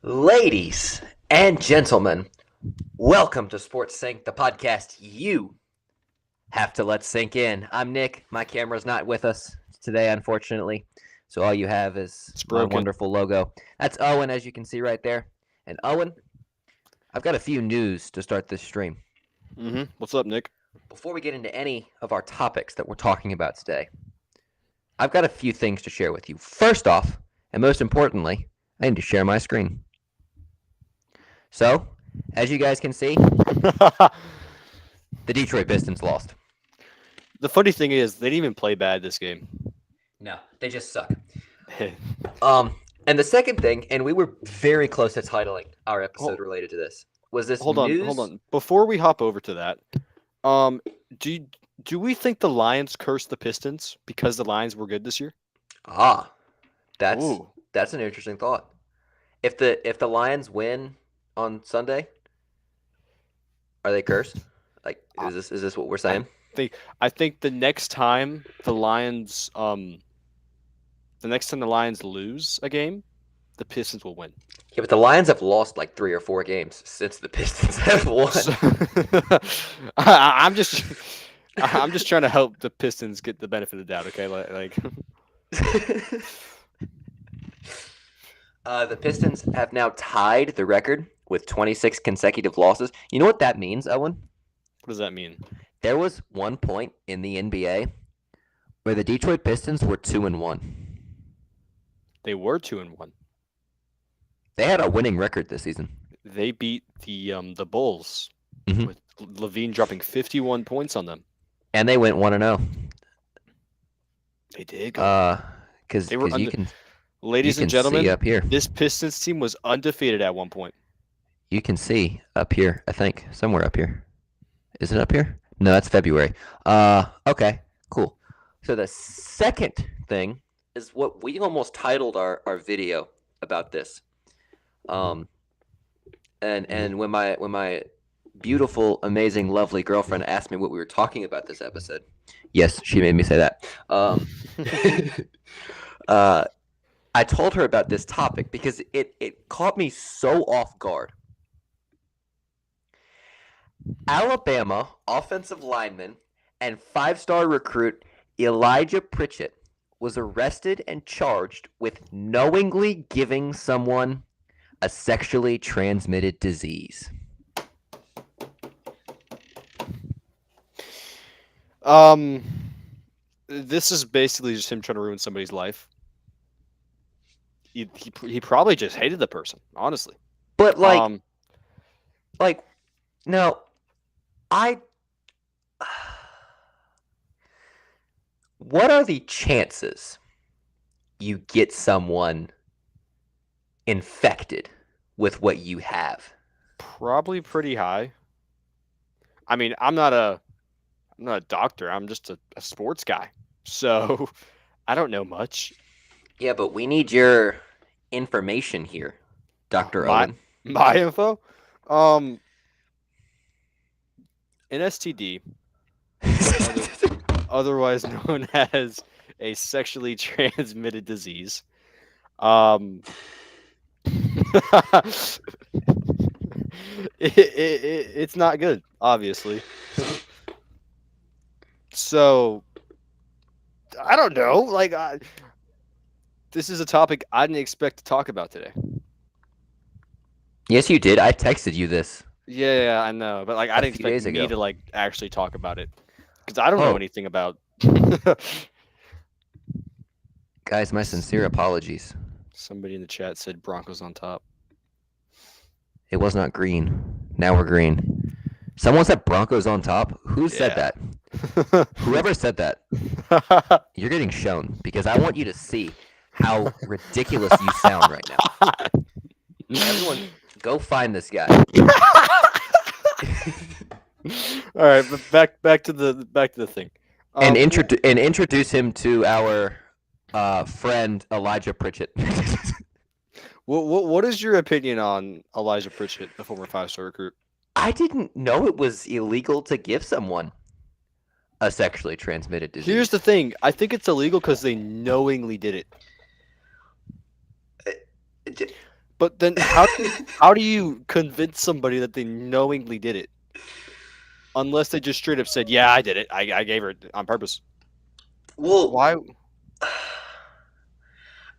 Ladies and gentlemen, welcome to Sports Sync, the podcast you have to let sink in. I'm Nick. My camera's not with us today, unfortunately. So all you have is It's my broken. wonderful logo. That's Owen, as you can see right there. And Owen, I've got a few news to start this stream. What's up, Nick? Before we get into any of our topics that we're talking about today, I've got a few things to share with you. First off, and most importantly, I need to share my screen. So, as you guys can see, the Detroit Pistons lost. The funny thing is, they didn't even play bad this game. No, they just suck. And the second thing, and we were very close to titling our episode Hold, related to this, was this hold on, hold news. on. Before we hop over to that, um, do you, do we think the Lions cursed the Pistons because the Lions were good this year? Ah, that's Ooh, that's an interesting thought. If the Lions win on Sunday, are they cursed? Like, I, is this what we're I saying? think I think the next time the Lions lose a game, the Pistons will win. Yeah, but the Lions have lost like 3 or 4 games since the Pistons have won. So, I'm just trying to help the Pistons get the benefit of the doubt. Okay, like The Pistons have now tied the record with 26 consecutive losses. You know what that means, Owen? what does that mean? There was one point in the NBA where the Detroit Pistons were 2-1. They were 2-1. They had a winning record this season. They beat the Bulls Mhm. with Levine dropping 51 points on them. And they went 1-0. They did go. Because They were you can Ladies and see gentlemen, up here. this Pistons team was undefeated at one point. You can see up here. I think somewhere up here. Is it up here? No, that's February. Okay, cool. So the second thing is what we almost titled our video about this. And when my beautiful, amazing, lovely girlfriend asked me what we were talking about this episode, yes, she made me say that. uh, I told her about this topic because it caught me so off guard. Alabama offensive lineman and five-star recruit Elijah Pritchett was arrested and charged with knowingly giving someone a sexually transmitted disease. Um, this is basically just him trying to ruin somebody's life. He probably just hated the person, honestly. But Um, no, I. What are the chances you get someone infected with what you have? probably pretty high. I mean, I'm not a doctor. I'm just a sports guy. So I don't know much. Yeah, but we need your information here, Dr. My Owen. my info, um, an STD, other, otherwise known as a sexually transmitted disease. Um, it's not good, obviously. So I don't know. This is a topic I didn't expect to talk about today. Yes, you did. I texted you this Yeah, I know, but I a didn't few expect days me ago. to actually talk about it because I don't know Oh, anything about. guys, my sincere apologies. Somebody in the chat said Broncos on top. It was not green. Now we're green. Someone said Broncos on top. Who said Yeah. that? Whoever said that, you're getting shown because I want you to see how ridiculous you sound right now. Everyone, go find this guy. All right, but back to the thing. and Um, w- introduce him to our friend Elijah Pritchett. what is your opinion on Elijah Pritchett, the former five-star recruit? I didn't know it was illegal to give someone a sexually transmitted disease. Here's the thing. I think it's illegal because they knowingly did it. Uh, But then how do you convince somebody that they knowingly did it? Unless they just straight up said, "Yeah, I did it. I gave her it on purpose." Well, Why?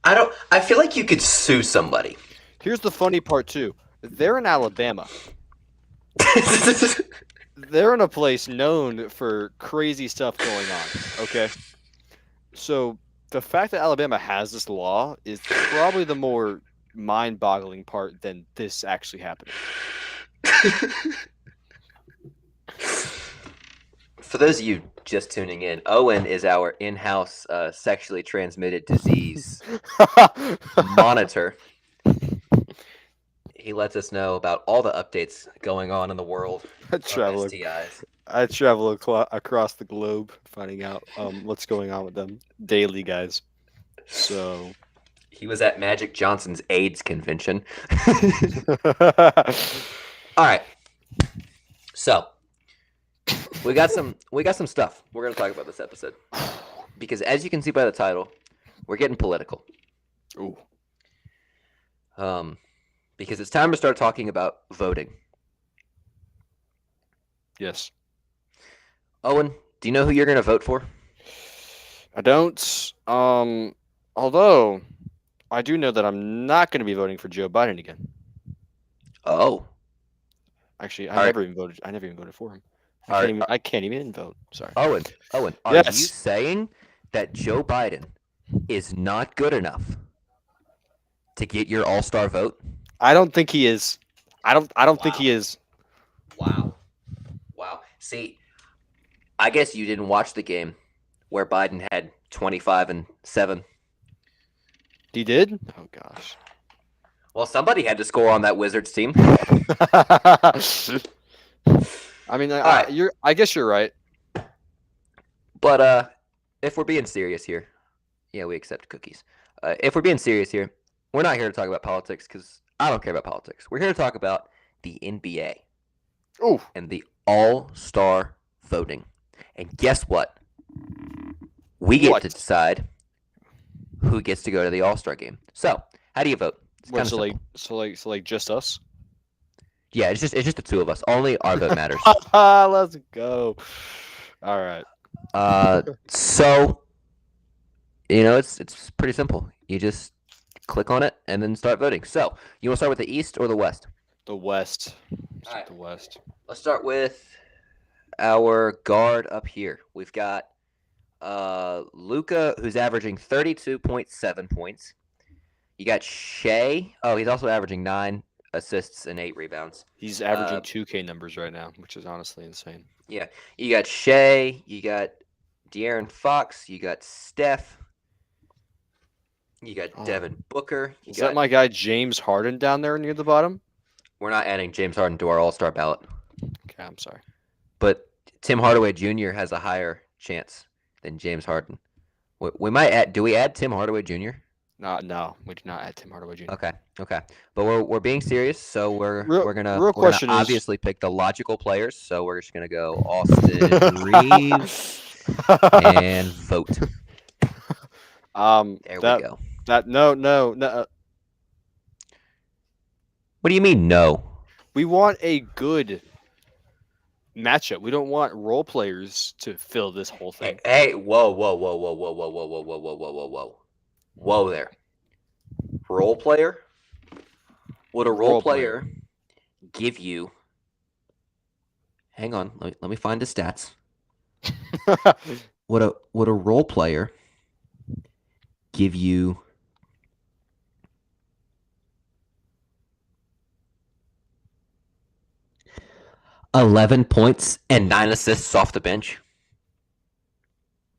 I feel like you could sue somebody. Here's the funny part too. They're in Alabama. They're in a place known for crazy stuff going on. Okay, so the fact that Alabama has this law is probably the more mind-boggling part than this actually happening. For those of you just tuning in, Owen is our in-house sexually transmitted disease monitor. He lets us know about all the updates going on in the world I of travel. STIs. I travel across the globe, finding out what's going on with them daily, guys. So He was at Magic Johnson's AIDS convention. all All right. So, we got some stuff we're going to talk about this episode. Because as you can see by the title, we're getting political. Ooh. Because it's time to start talking about voting. Yes. Owen, do you know who you're going to vote for? I don't. Although I do know that I'm not going to be voting for Joe Biden again. Oh. Actually, All right. I never even voted for him. All right. I can't even vote. Sorry. Owen, are Yes. you saying that Joe Biden is not good enough to get your all-star vote? I don't think he is. I don't think Wow. he is. Wow. See, I guess you didn't watch the game where Biden had 25-7. He did? Oh gosh. Well, somebody had to score on that Wizards team. I mean, right. I guess you're right. But if we're being serious here, yeah, we accept cookies. If we're being serious here, we're not here to talk about politics because I don't care about politics. We're here to talk about the NBA. Ooh. And the all-star voting. And guess what? We get to decide who gets to go to the all-star game. So, how do you vote? It's kind of simple. So like just us? Yeah, it's just the two of us. Only our vote matters. Let's go. All right. So it's pretty simple. You just click on it and then start voting. So, you want to start with the East or the West? The West. All right. The West. Let's start with our guard up here. We've got Luka, who's averaging 32.7 points. You got Shea. Oh, he's also averaging 9 assists and 8 rebounds. He's averaging 2K numbers right now, which is honestly insane. Yeah. You got Shea. You got De'Aaron Fox. You got Steph. You got Devin Booker. Is that my guy James Harden down there near the bottom? We're not adding James Harden to our all-star ballot. Okay, I'm sorry. But Tim Hardaway Jr. has a higher chance than James Harden. We might add. Do we add Tim Hardaway Jr.? No, we do not add Tim Hardaway Jr. Okay. But we're being serious, so we're gonna obviously pick the logical players. So we're just gonna go Austin Reeves and vote. There we go. No. What do you mean no? We want a good matchup. We don't want role players to fill this whole thing. Hey, whoa there. Role player? Would a role player give you? Hang on, let me find the stats. Would a role player give you 11 points and 9 assists off the bench?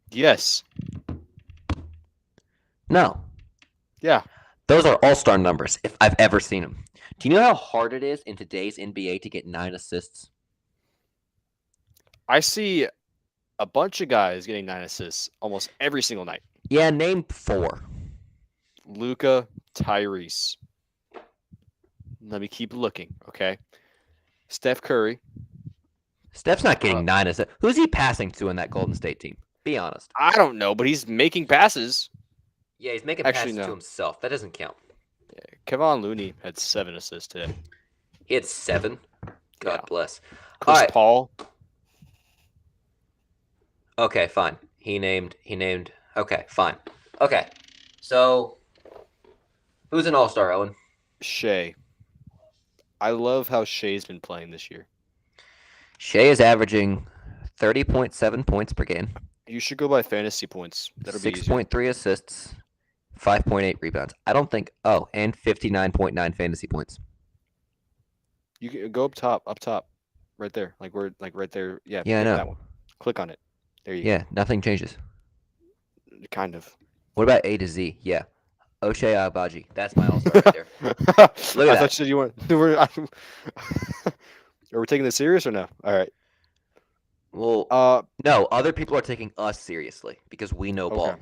Yes. No. Yeah. Those are all-star numbers if I've ever seen them. Do you know how hard it is in today's NBA to get 9 assists? I see a bunch of guys getting 9 assists almost every single night. Yeah, name 4. Luka, Tyrese. Let me keep looking, okay? Steph Curry. Steph's not getting 9 assists. Who's he passing to in that Golden State team? Be honest. I don't know, but he's making passes. Yeah, he's making passes to himself. That doesn't count. Kevon Looney had 7 assists today. He had 7. God Yeah. bless. All Chris right. Paul. Okay, fine. He named. Okay, fine. Okay. So, who's an all-star, Owen? Shea. I love how Shea's been playing this year. Shea is averaging 30.7 points per game, You should go by fantasy points. That'll be easier. 6.3 assists, 5.8 rebounds. I don't think. Oh, and 59.9 fantasy points. You can go up top, right there, like right there. Yeah, Yeah, I yep, know. that one. Click on it. There you Yeah, nothing changes. go. Kind of. What about A to Z? Yeah. O'Shea Abaji. That's my all-star right there. Look I at thought that. you said you want. Are we taking this serious or no? All right. Well, Uh. no, other people are taking us seriously because we know Okay. ball.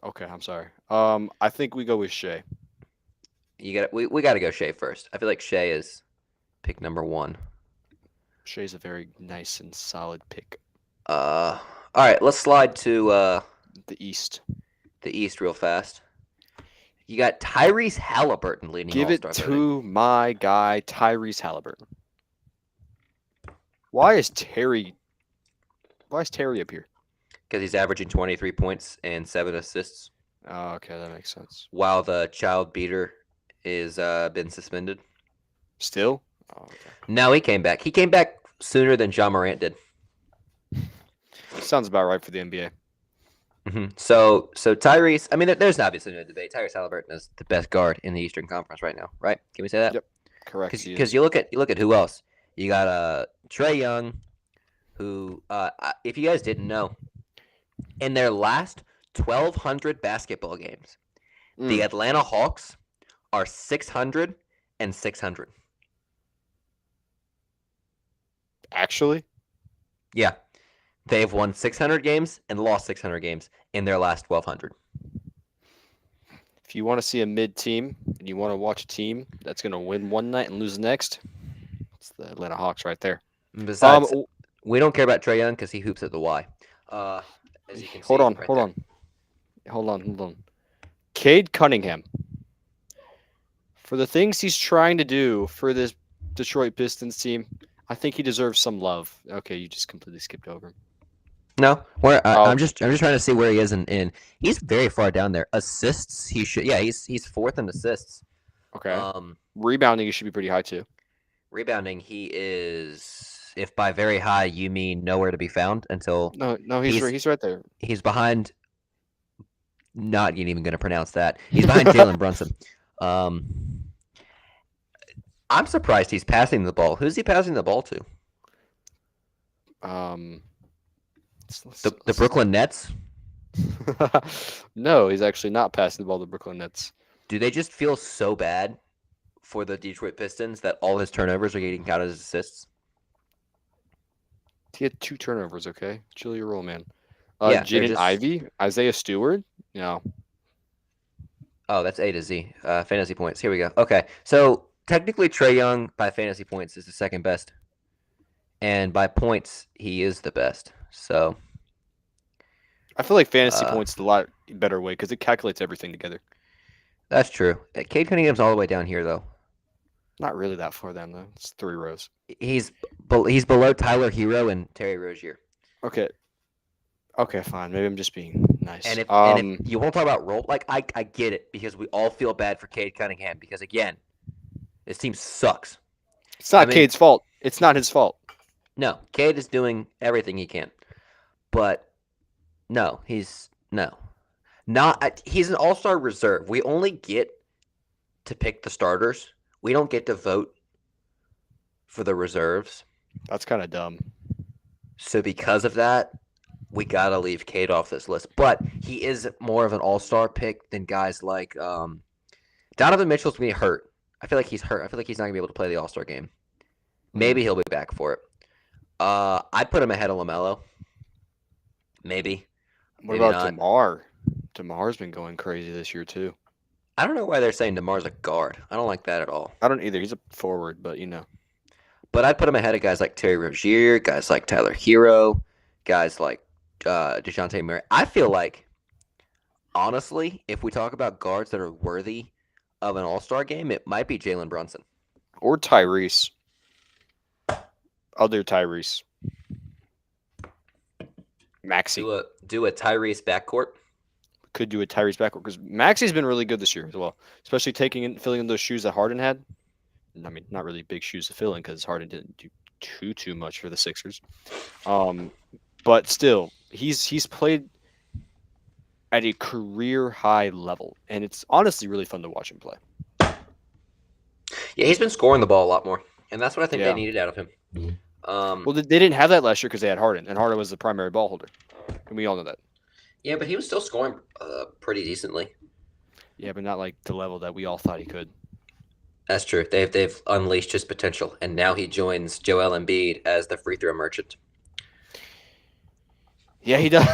Okay. I'm sorry. I think we go with Shea. We got to go Shea first. I feel like Shea is pick number 1. Shea's a very nice and solid pick. All right, let's slide to The East. the East real fast. You got Tyrese Halliburton leading Give it all-star voting. to my guy Tyrese Halliburton. Why is Terry up here? Because he's averaging 23 points and 7 assists, Oh, okay, that makes sense. while the child beater is been suspended. Still? Oh, okay. No, he came back. He came back sooner than John Morant did. Sounds about right for the NBA. So Tyrese, I mean, there's obviously no debate. Tyrese Halliburton is the best guard in the Eastern Conference right now, right? Can we say that? Yep. Correct. Because you look at who else. You got Trae Young, who, if you guys didn't know, in their last 1,200 basketball games, the Atlanta Hawks are 600 and 600. Actually? Yeah. They've won 600 games and lost 600 games in their last 1,200. If you want to see a mid team and you want to watch a team that's going to win one night and lose the next, it's the Atlanta Hawks right there. Besides, we don't care about Trae Young because he hoops at the Y. As you can see, hold right there. hold on. Cade Cunningham. For the things he's trying to do for this Detroit Pistons team, I think he deserves some love. Okay, you just completely skipped over him. No, I'm just trying to see where he is in. He's very far down there. Assists, he's 4th in assists. Okay. Rebounding, he should be pretty high too. Rebounding, he is, if by very high you mean nowhere to be found until. No, he's right there. He's behind. Not even going to pronounce that. He's behind Jalen Brunson. I'm surprised he's passing the ball. Who's he passing the ball to? The Brooklyn Nets? No, he's actually not passing the ball to the Brooklyn Nets. Do they just feel so bad for the Detroit Pistons that all his turnovers are getting counted as assists? He had 2 turnovers, okay? Chill your roll, man. Yeah, Jaden Ivey, Isaiah Stewart? No. Oh, that's A to Z. Fantasy points. Here we go. Okay, so technically Trae Young by fantasy points is the second best. And by points, he is the best. So I feel like fantasy points is a lot better way because it calculates everything together. That's true. Cade Cunningham's all the way down here, though. Not really that far down, though. It's 3 rows. He's below Tyler Hero and Terry Rozier. Okay. Okay, fine. Maybe I'm just being nice. And if you won't talk about role, like I get it because we all feel bad for Cade Cunningham because again, this team sucks. It's not Cade's fault. It's not his fault. No, Cade is doing everything he can, but no, he's not. He's an all-star reserve. We only get to pick the starters. We don't get to vote for the reserves. That's kind of dumb. So because of that, we gotta leave Cade off this list. But he is more of an all-star pick than guys like Donovan Mitchell's gonna be hurt. I feel like he's hurt. I feel like he's not gonna be able to play the All-Star game. Maybe he'll be back for it. I'd put him ahead of LaMelo. Maybe. What about DeMar? DeMar's been going crazy this year too. I don't know why they're saying DeMar's a guard. I don't like that at all. I don't either. He's a forward, but you know. But I'd put him ahead of guys like Terry Rozier, guys like Tyler Hero, guys like DeJounte Murray. I feel like, honestly, if we talk about guards that are worthy of an All-Star game, it might be Jalen Brunson. Or Tyrese. Other Tyrese. Maxey. Do a Tyrese backcourt. Could do a Tyrese backcourt because Maxey's been really good this year as well, especially filling in those shoes that Harden had. I mean, not really big shoes to fill in because Harden didn't do too much for the Sixers. But still, he's played at a career high level, and it's honestly really fun to watch him play. Yeah, he's been scoring the ball a lot more, and that's what I think Yeah. they needed out of him. Well, they didn't have that last year because they had Harden, and Harden was the primary ball holder, and we all know that. Yeah, but he was still scoring pretty decently. Yeah, but not like the level that we all thought he could. That's true. They've unleashed his potential, and now he joins Joel Embiid as the free throw merchant. Yeah, he does.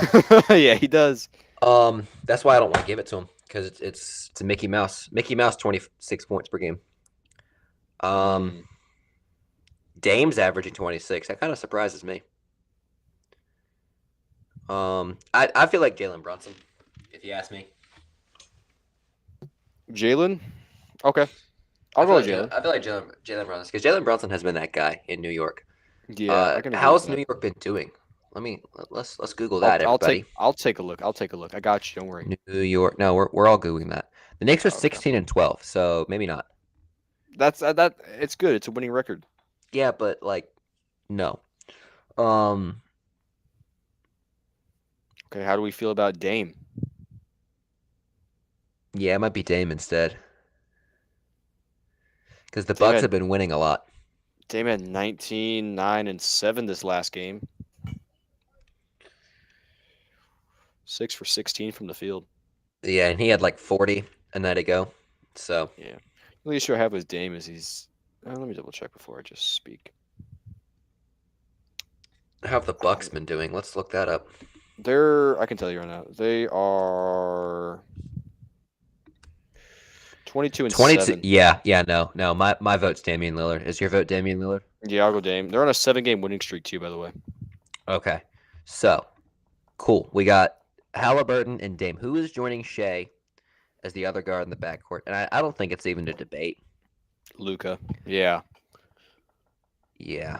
Yeah, he does. That's why I don't want to give it to him because it's a Mickey Mouse. Mickey Mouse 26 points per game. Dame's averaging 26. That kind of surprises me. I feel like Jalen Brunson, if you ask me. Jalen? Okay. I'll go with Jalen. I feel like Jalen Brunson because Jalen Brunson has been that guy in New York. Yeah, I can agree how's with that. New York been doing? Let's Google that, everybody. I'll take a look. I got you. Don't worry. New York. No, we're all Googling that. The Knicks are Okay. 16 and 12, so maybe not. That's that. It's good. It's a winning record. Yeah, but no. Okay, how do we feel about Dame? Yeah, it might be Dame instead. Because the Dame Bucks had- have been winning a lot. Dame had 19, 9, and 7 this last game. 6 for 16 from the field. Yeah, and he had 40 a night ago. So The only issue I have with Dame is he's. Let me double check before I just speak. how have the Bucks been doing? Let's look that up. I can tell you right now. They are 22 and 22. 7. Yeah, no. My vote's Damian Lillard. Is your vote Damian Lillard? Yeah, I'll go Dame. They're on a 7-game winning streak too, by the way. Okay. So, cool. We got Halliburton and Dame. Who is joining Shea as the other guard in the backcourt? And I don't think it's even a debate. Luka. Yeah. Yeah.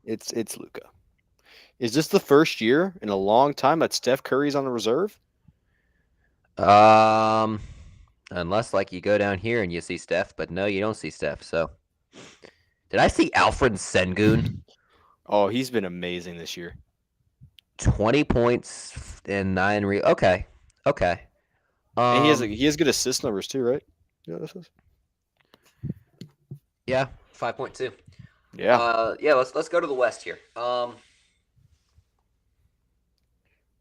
It's Luka. Is this the first year in a long time that Steph Curry's on the reserve? Unless you go down here and you see Steph, but no, you don't see Steph. So, did I see Alfred Sengun? Oh, he's been amazing this year. 20 points and 9 Okay. And he has good assist numbers too, right? Yeah, this is. Yeah, 5.2. Yeah. Let's go to the West here.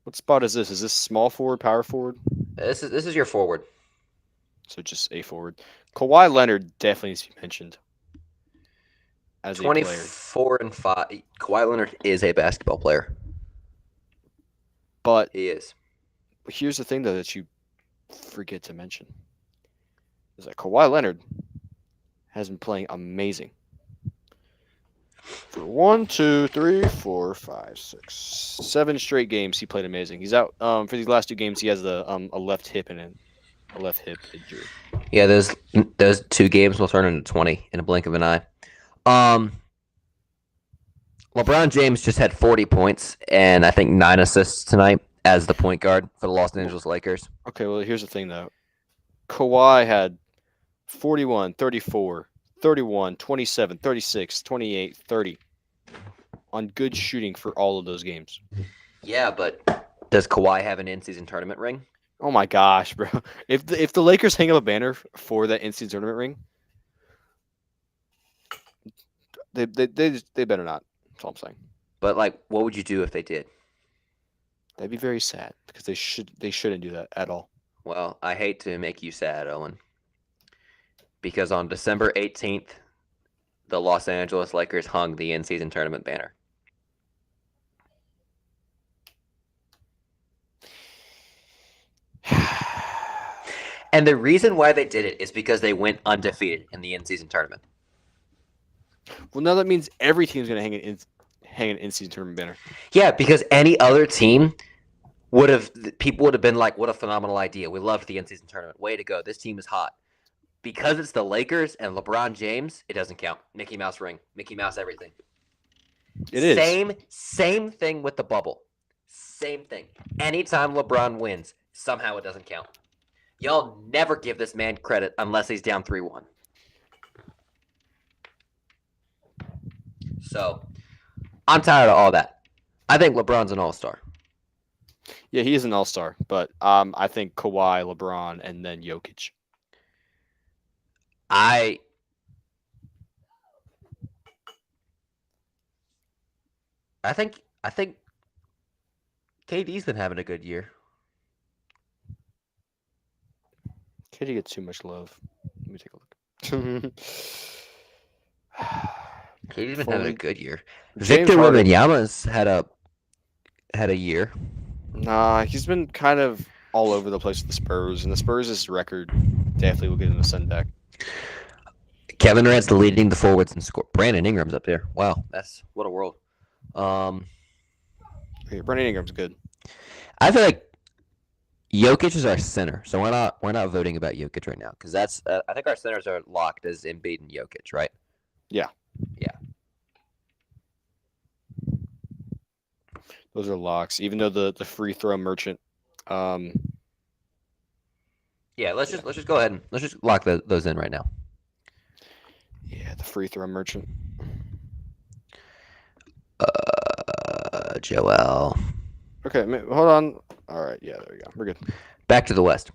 What spot is this? Is this small forward, power forward? This is your forward. So just a forward. Kawhi Leonard definitely needs to be mentioned as a player. 24 and 5. Kawhi Leonard is a basketball player. But He is. here's the thing, though, that you forget to mention is that Kawhi Leonard has been playing amazing. For 1, 2, 3, 4, 5, 6, 7 straight games, he played amazing. He's out for these last 2 games. He has a left hip and a left hip injury. Yeah, those 2 games will turn into 20 in a blink of an eye. LeBron James just had 40 points and I think 9 assists tonight as the point guard for the Los Angeles Lakers. Okay, well, here's the thing, though. Kawhi had 41, 34, 31, 27, 36, 28, 30 on good shooting for all of those games. Yeah, but does Kawhi have an in-season tournament ring? Oh my gosh, bro! If the Lakers hang up a banner for that in-season tournament ring, they better not. That's all I'm saying. But what would you do if they did? That'd be very sad because they shouldn't do that at all. Well, I hate to make you sad, Owen, because on December 18th, the Los Angeles Lakers hung the in-season tournament banner. And the reason why they did it is because they went undefeated in the in-season tournament. Well, now that means every team's gonna hang an in-season tournament banner. Yeah, because any other team people would have been like, what a phenomenal idea. We loved the in-season tournament. Way to go. This team is hot. because it's the Lakers and LeBron James, it doesn't count. Mickey Mouse ring, Mickey Mouse everything. It is. Same thing with the bubble. Same thing. Anytime LeBron wins, somehow it doesn't count. Y'all never give this man credit unless he's down 3-1. So, I'm tired of all that. I think LeBron's an all-star. Yeah, he is an all-star, but I think Kawhi, LeBron, and then Jokic. I think KD's been having a good year. KD gets too much love. Let me take a look. KD's been having a good year. James Victor Harden. Wembanyama's had a year. Nah, he's been kind of all over the place with the Spurs, and the Spurs' record definitely will get him a send back. Kevin Durant's leading the forwards in score. Brandon Ingram's up there. Wow, that's what a world. Brandon Ingram's good. I feel like Jokic is our center, so we're not voting about Jokic right now because that's I think our centers are locked as Embiid and Jokic, right? Yeah. Yeah. Those are locks, even though the free throw merchant. Yeah, let's just go ahead and let's just lock those in right now. Yeah, the free throw merchant. Joel. Okay, hold on. All right, yeah, there we go. We're good. Back to the West.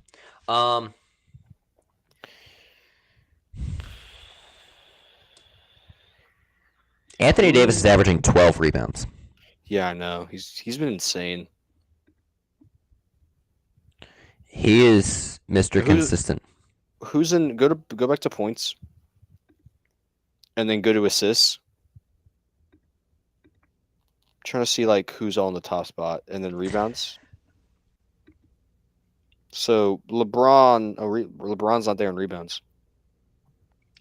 Anthony Davis is averaging 12 rebounds. Yeah, I know. He's been insane. He is Mr. Consistent. Who's in? Go back to points, and then go to assists. Trying to see like who's all in the top spot, and then rebounds. So LeBron's not there in rebounds.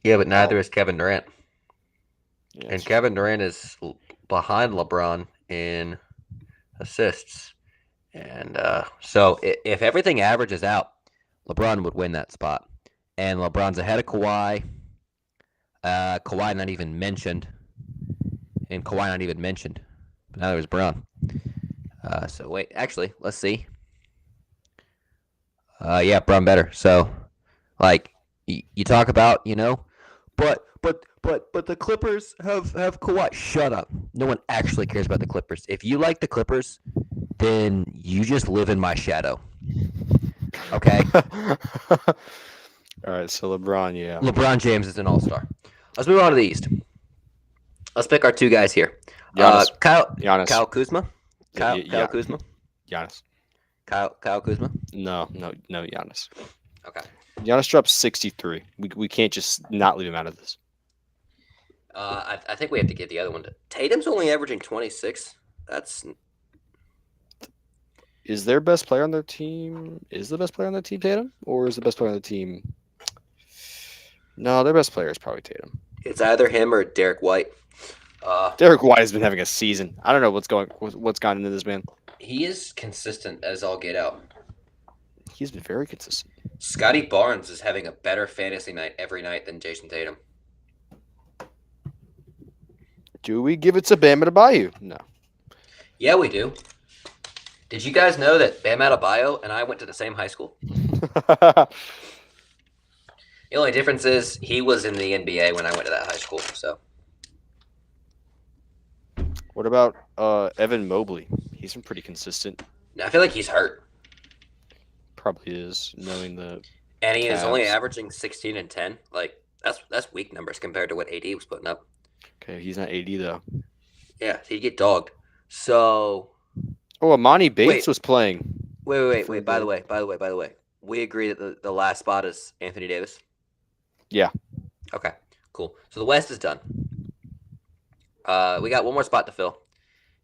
Yeah, but neither is Kevin Durant. Yeah, and Kevin Durant is behind LeBron in assists. And so if everything averages out, LeBron would win that spot. And LeBron's ahead of Kawhi. Kawhi not even mentioned. But now there's Brown. So wait, actually, let's see. Yeah, Brown better. So, like, you talk about, but the Clippers have Kawhi. Shut up. No one actually cares about the Clippers. If you like the Clippers, then you just live in my shadow. Okay? All right, so LeBron, yeah. LeBron James is an all-star. Let's move on to the East. Let's pick our two guys here. Giannis. Kyle Kuzma. Kyle Kuzma. Giannis. Kyle Kuzma. No, Giannis. Okay. Giannis dropped 63. We can't just not leave him out of this. I think we have to give the other one to Tatum's only averaging 26. That's. Is their best player on their team? Is the best player on their team Tatum, or is the best player on the team? No, their best player is probably Tatum. It's either him or Derek White. Derek White has been having a season. I don't know what's gone into this man. He is consistent as all get out. He's been very consistent. Scotty Barnes is having a better fantasy night every night than Jason Tatum. Do we give it to Bam Adebayo? No. Yeah, we do. Did you guys know that Bam Adebayo and I went to the same high school? The only difference is he was in the NBA when I went to that high school. So. What about Evan Mobley? He's been pretty consistent. I feel like he's hurt. Probably is, knowing the. And he is Cavs. only averaging 16 and 10. Like that's weak numbers compared to what AD was putting up. Okay, he's not AD though. Yeah, he'd get dogged. So. Oh, Amani Bates was playing. Wait. By the way, we agree that the last spot is Anthony Davis. Yeah. Okay. Cool. So the West is done. We got one more spot to fill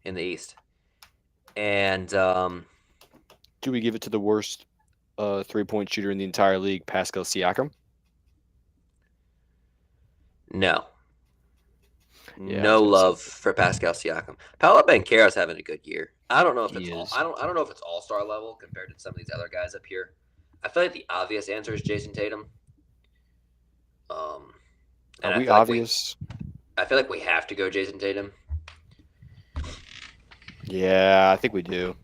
in the East, and do we give it to the worst 3-point shooter in the entire league, Pascal Siakam? No. Yeah, No love for Pascal Siakam. Paolo Banchero's having a good year. I don't know if it's I don't know if it's all-star level compared to some of these other guys up here. I feel like the obvious answer is Jason Tatum. Um, Are and we obvious? I feel like we have to go Jason Tatum Yeah, I think we do.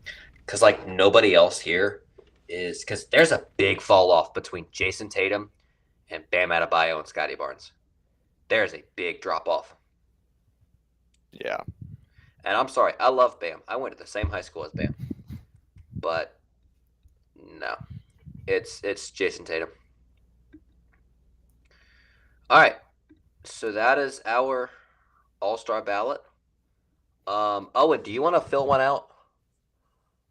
because like nobody else here is because there's a big fall off between Jason Tatum and Bam Adebayo and Scotty Barnes. There's a big drop off. Yeah. And I'm sorry, I love Bam. I went to the same high school as Bam, but no, it's Jason Tatum. All right, so that is our All Star ballot. Owen, do you want to fill one out?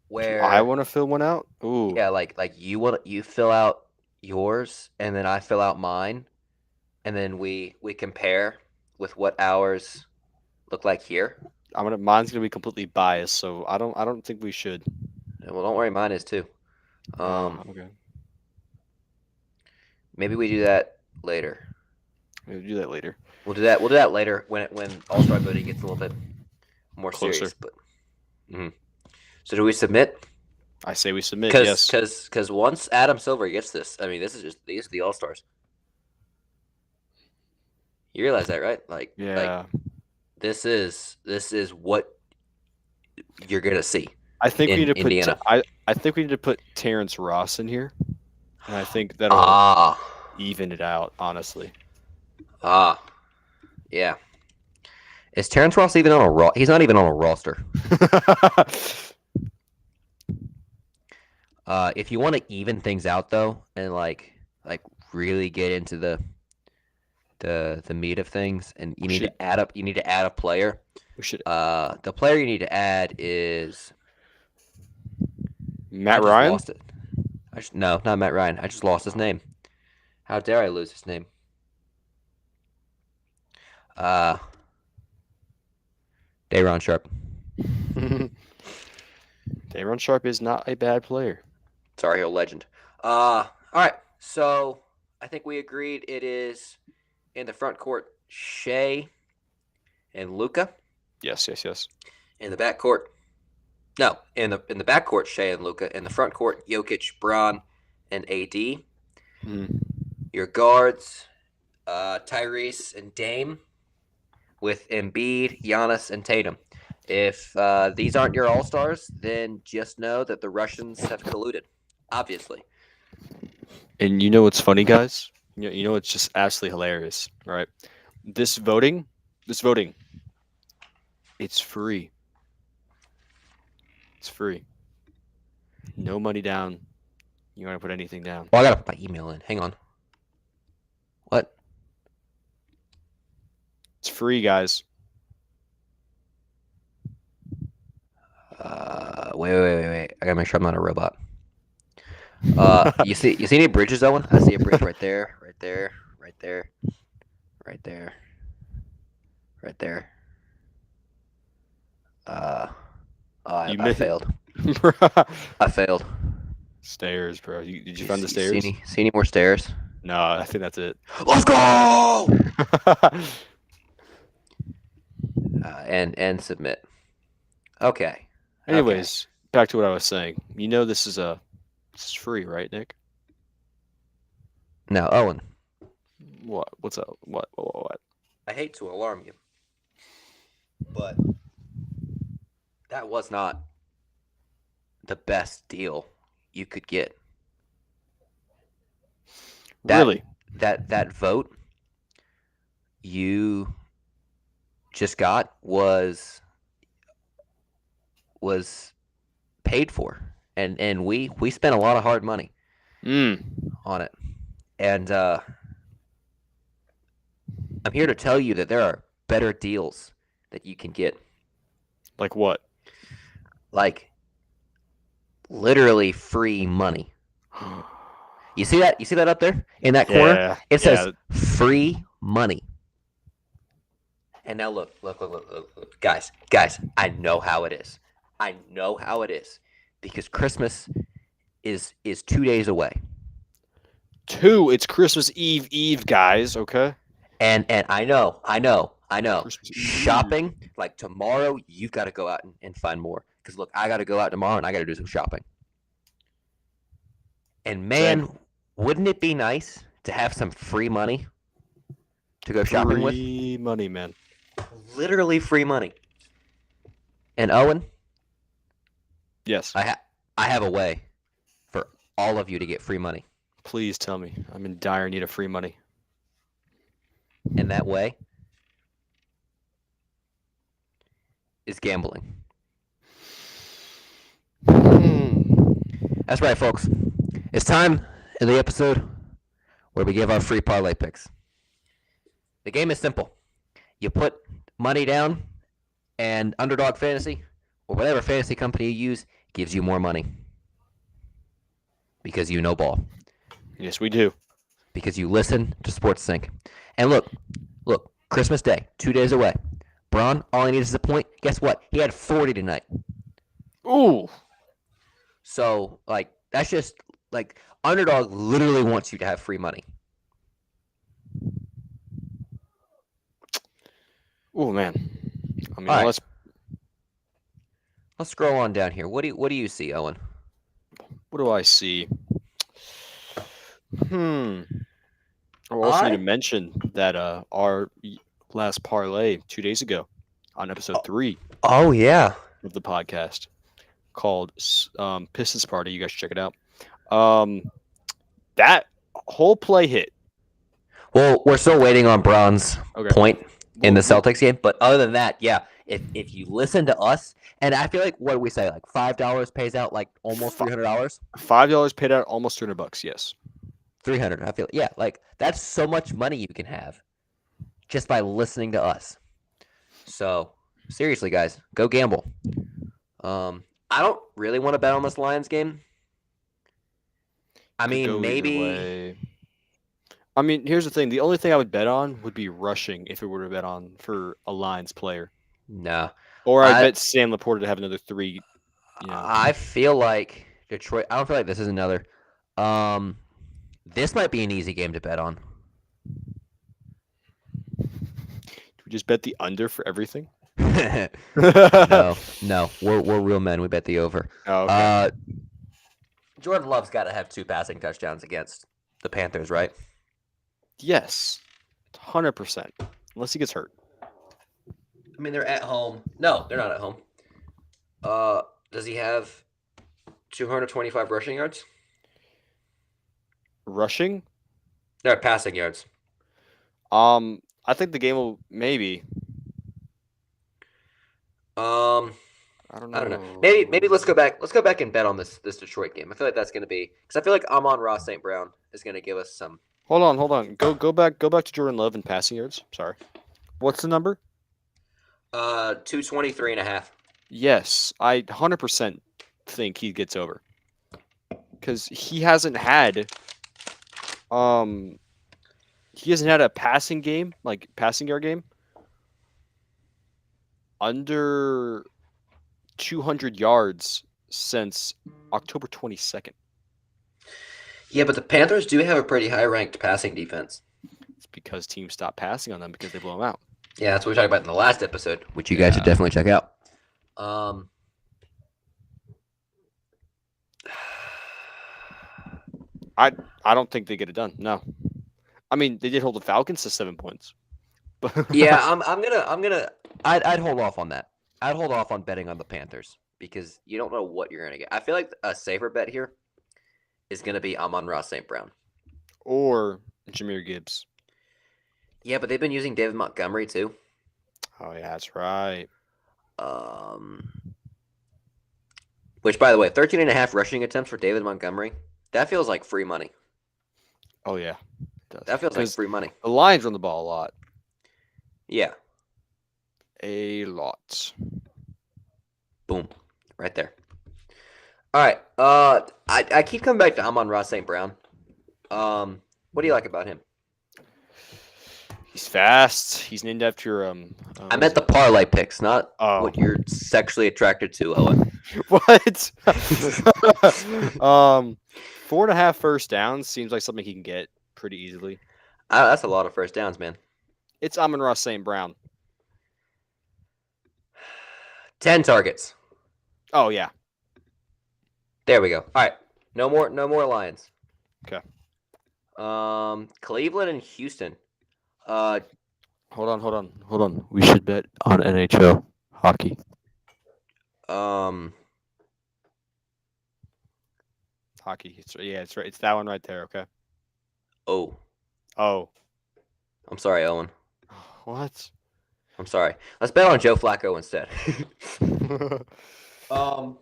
Do I Where want to fill one out? Ooh, yeah, like you fill out yours and then I fill out mine, and then we compare with what ours look like here. mine's gonna be completely biased, so I don't think we should. Well, don't worry, mine is too. Okay. Maybe we do that later. We'll do that later. We'll do that. We'll do that later when All Star voting gets a little bit more Closer. serious. But so do we submit? I say we submit. Because Yes. because once Adam Silver gets this, I mean, these are the All Stars. You realize that, right? Like Yeah. this is what you're gonna see I think we in need to put. Indiana. I think we need to put Terrence Ross in here, and I think that'll Ah, even it out. Honestly. yeah. Is Terrence Ross even on a He's not even on a roster. If you want to even things out though, and like really get into the meat of things, and you need to add a player. We should. The player you need to add is Matt Ryan. Lost it. No, not Matt Ryan. I just lost his name. How dare I lose his name? Dayron Sharp. Dayron Sharp is not a bad player. Sorry, legend. All right. So I think we agreed it is in the front court Shea and Luka. Yes. In the back court, no. In the back court, Shea and Luka. In the front court, Jokic, Bron, and AD. Your guards, Tyrese and Dame, with Embiid, Giannis, and Tatum. If these aren't your All Stars, then just know that the Russians have colluded. Obviously. And you know what's funny, guys? You know it's just absolutely hilarious, right? This voting, it's free. It's free. No money down. You want to put anything down? Oh, I gotta put my email in. Hang on. What? It's free, guys. Wait. I gotta make sure I'm not a robot. You see any bridges, Owen? I see a bridge right there. I failed. I failed. Stairs, bro. Did you find the stairs? See any more stairs? No, I think that's it. Let's go! And submit. Okay. Anyways, back to what I was saying. You know this is free, right, Nick? Now, Owen. What? What's up? What? I hate to alarm you, but that was not the best deal you could get. Really? That vote you just got was paid for, and we spent a lot of hard money on it, and I'm here to tell you that there are better deals that you can get. Like what? Like literally free money. You see that? You see that up there in that corner? Yeah, It says free money. And now look, guys. I know how it is. Because Christmas is 2 days away. It's Christmas Eve, guys. Okay. And I know. Christmas Eve. Shopping, like tomorrow, you've got to go out and find more. Because look, I got to go out tomorrow and I got to do some shopping. And man, wouldn't it be nice to have some free money? to go shopping with. Free money, man. Literally free money. And Owen, Yes. I have a way for all of you to get free money. Please tell me. I'm in dire need of free money. And that way is gambling. That's right, folks. It's time in the episode where we give our free parlay picks. The game is simple. You put money down, and Underdog Fantasy, or whatever fantasy company you use, gives you more money. Because you know ball. Yes, we do. Because you listen to Sports Sync. And look, Christmas Day, 2 days away. Braun, all he needs is a point. Guess what? He had 40 tonight. Ooh. So, that's just, Underdog literally wants you to have free money. Ooh, man. I mean, All right. let's scroll on down here. What do you see, Owen? What do I see? I also need to mention that our last parlay 2 days ago on episode 3 Oh, yeah. of the podcast called Pistons Party. You guys should check it out. That whole play hit. Well, we're still waiting on Braun's point in the Celtics game. But other than that, yeah, if you listen to us, and I feel like, what do we say, $5 pays out almost $300? $5 paid out almost $300, yes. 300. I feel, yeah, that's so much money you can have just by listening to us. So seriously, guys, go gamble. I don't really want to bet on this Lions game. I mean, maybe. I mean, here's the thing. The only thing I would bet on would be rushing if it were to bet on for a Lions player. No. Or I'd bet Sam Laporta to have another 3. I feel like Detroit. I don't feel like this is another. This might be an easy game to bet on. Do we just bet the under for everything? No. We're real men. We bet the over. Oh, okay. Jordan Love's got to have 2 passing touchdowns against the Panthers, right? Yes, 100%. Unless he gets hurt. I mean, they're at home. No, they're not at home. Does he have 225 rushing yards? Rushing? No, passing yards. I think the game will maybe. I don't know. Maybe let's go back. Let's go back and bet on this Detroit game. I feel like that's going to be, because I feel like Amon-Ra St. Brown is going to give us some. Hold on. Go back to Jordan Love and passing yards. Sorry. What's the number? 223.5. Yes, I 100% think he gets over. Because he hasn't had a passing game, passing yard game under 200 yards since October 22nd. Yeah, but the Panthers do have a pretty high-ranked passing defense. It's because teams stop passing on them because they blow them out. Yeah, that's what we talked about in the last episode, which you guys should definitely check out. I don't think they get it done. No, I mean they did hold the Falcons to 7 points. Yeah, I'd hold off on that. I'd hold off on betting on the Panthers because you don't know what you're gonna get. I feel like a safer bet here is gonna be Amon-Ra St. Brown or Jahmyr Gibbs. Yeah, but they've been using David Montgomery too. Oh yeah, that's right. Which, by the way, 13.5 rushing attempts for David Montgomery. That feels like free money. Oh yeah, it does. That feels like free money. The Lions run the ball a lot. Yeah. A lot. Boom. Right there. All right. I keep coming back to Amon-Ra St. Brown. What do you like about him? He's fast. He's named after I meant the parlay picks, not what you're sexually attracted to, Owen. What? 4.5 first downs seems like something he can get pretty easily. That's a lot of first downs, man. It's Amon-Ra St. Brown. 10 targets. Oh yeah. There we go. All right. No more Lions. Okay. Cleveland and Houston. Hold on. We should bet on NHL hockey. Um, Hockey. It's right. It's that one right there. Okay. oh, Oh. I'm sorry, Owen. What? I'm sorry. Let's bet on Joe Flacco instead. um,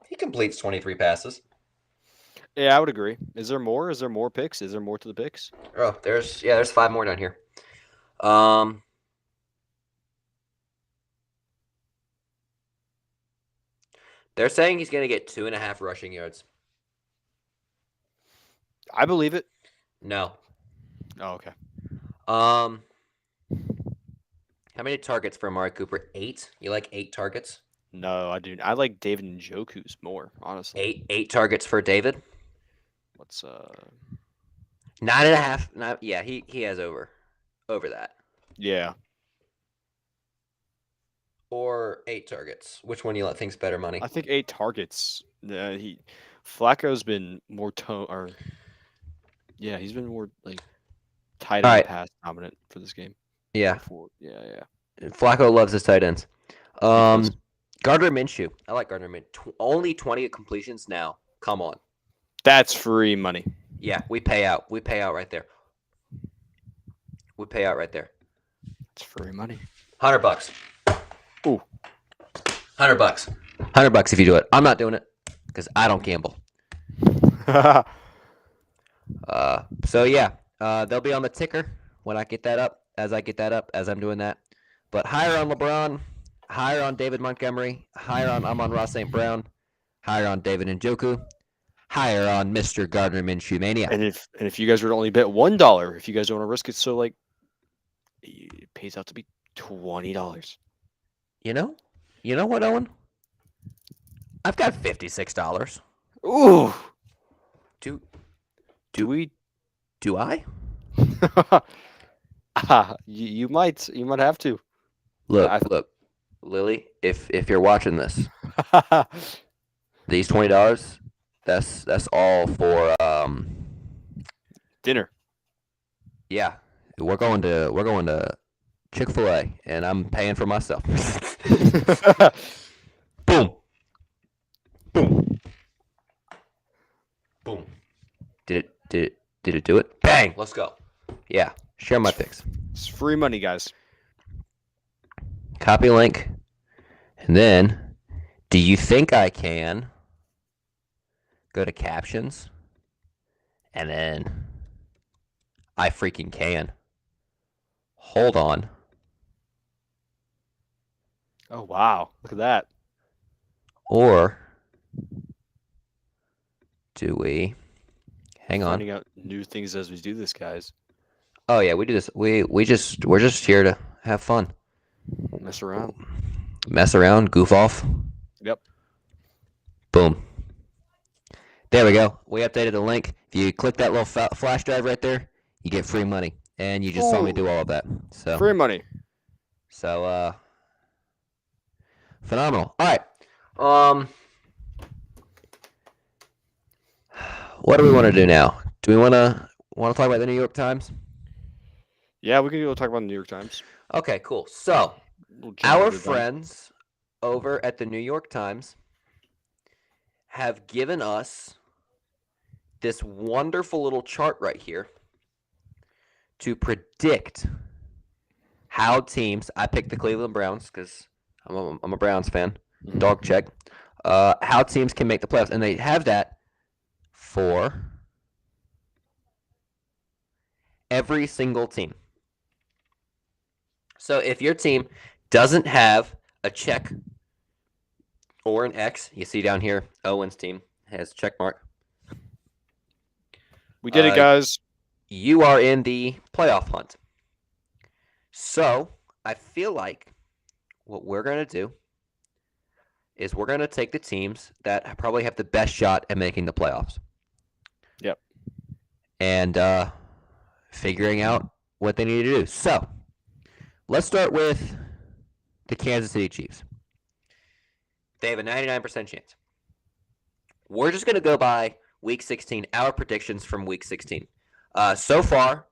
he completes 23 passes. Yeah, I would agree. Is there more? Is there more picks? Is there more to the picks? Oh, there's 5 more down here. Um, they're saying he's gonna get 2.5 rushing yards. I believe it. No. Oh, okay. How many targets for Amari Cooper? 8. You like 8 targets? No, I do. I like David Njoku's more, honestly. 8 targets for David. What's 9.5. Yeah, he has over that. Yeah. Or 8 targets. Which one you think's better money? I think 8 targets. Flacco's been more he's been more like tight end pass dominant for this game. Yeah. Yeah. Flacco loves his tight ends. He does. Gardner Minshew. I like Gardner Minshew. Only 20 completions now. Come on. That's free money. Yeah, we pay out. We pay out right there. It's free money. $100. Ooh. $100. $100 if you do it. I'm not doing it because I don't gamble. So yeah, they'll be on the ticker when I get that up. As I'm doing that. But higher on LeBron, higher on David Montgomery, higher on Amon-Ra St. Brown, higher on David Njoku, higher on Mr. Gardner Minshew Mania. And if you guys were to only bet $1, if you guys don't want to risk it, so like it pays out to be $20. You know what, Owen? I've got $56. Ooh. Do I? You might have to. Look, Lily. If you're watching this, these $20, that's all for dinner. Yeah, we're going to Chick-fil-A, and I'm paying for myself. Boom. Did it do it? Bang! Let's go. Yeah, share my picks. It's free money, guys. Copy link, and then, do you think I can go to captions, and then I freaking can. Hold on. Oh wow! Look at that. Or do we? Hang on. Finding out new things as we do this, guys. Oh yeah, we do this. We're just here to have fun. Mess around. Goof off. Yep. Boom. There we go. We updated the link. If you click that little flash drive right there, you get free money, and you just saw me do all of that. So free money. So phenomenal. All right. What do we want to do now? Do we want to talk about the New York Times? Yeah, we can go talk about the New York Times. Okay, cool. So, our friends over at the New York Times have given us this wonderful little chart right here to predict how teams. I picked the Cleveland Browns because I'm a Browns fan. Dog check. How teams can make the playoffs, and they have that for every single team. So if your team doesn't have a check or an X, you see down here, Owen's team has check mark. We did it, guys. You are in the playoff hunt. So I feel like what we're going to do is we're going to take the teams that probably have the best shot at making the playoffs. Yep. And figuring out what they need to do. So let's start with the Kansas City Chiefs. They have a 99% chance. We're just going to go by Week 16, our predictions from Week 16. So far,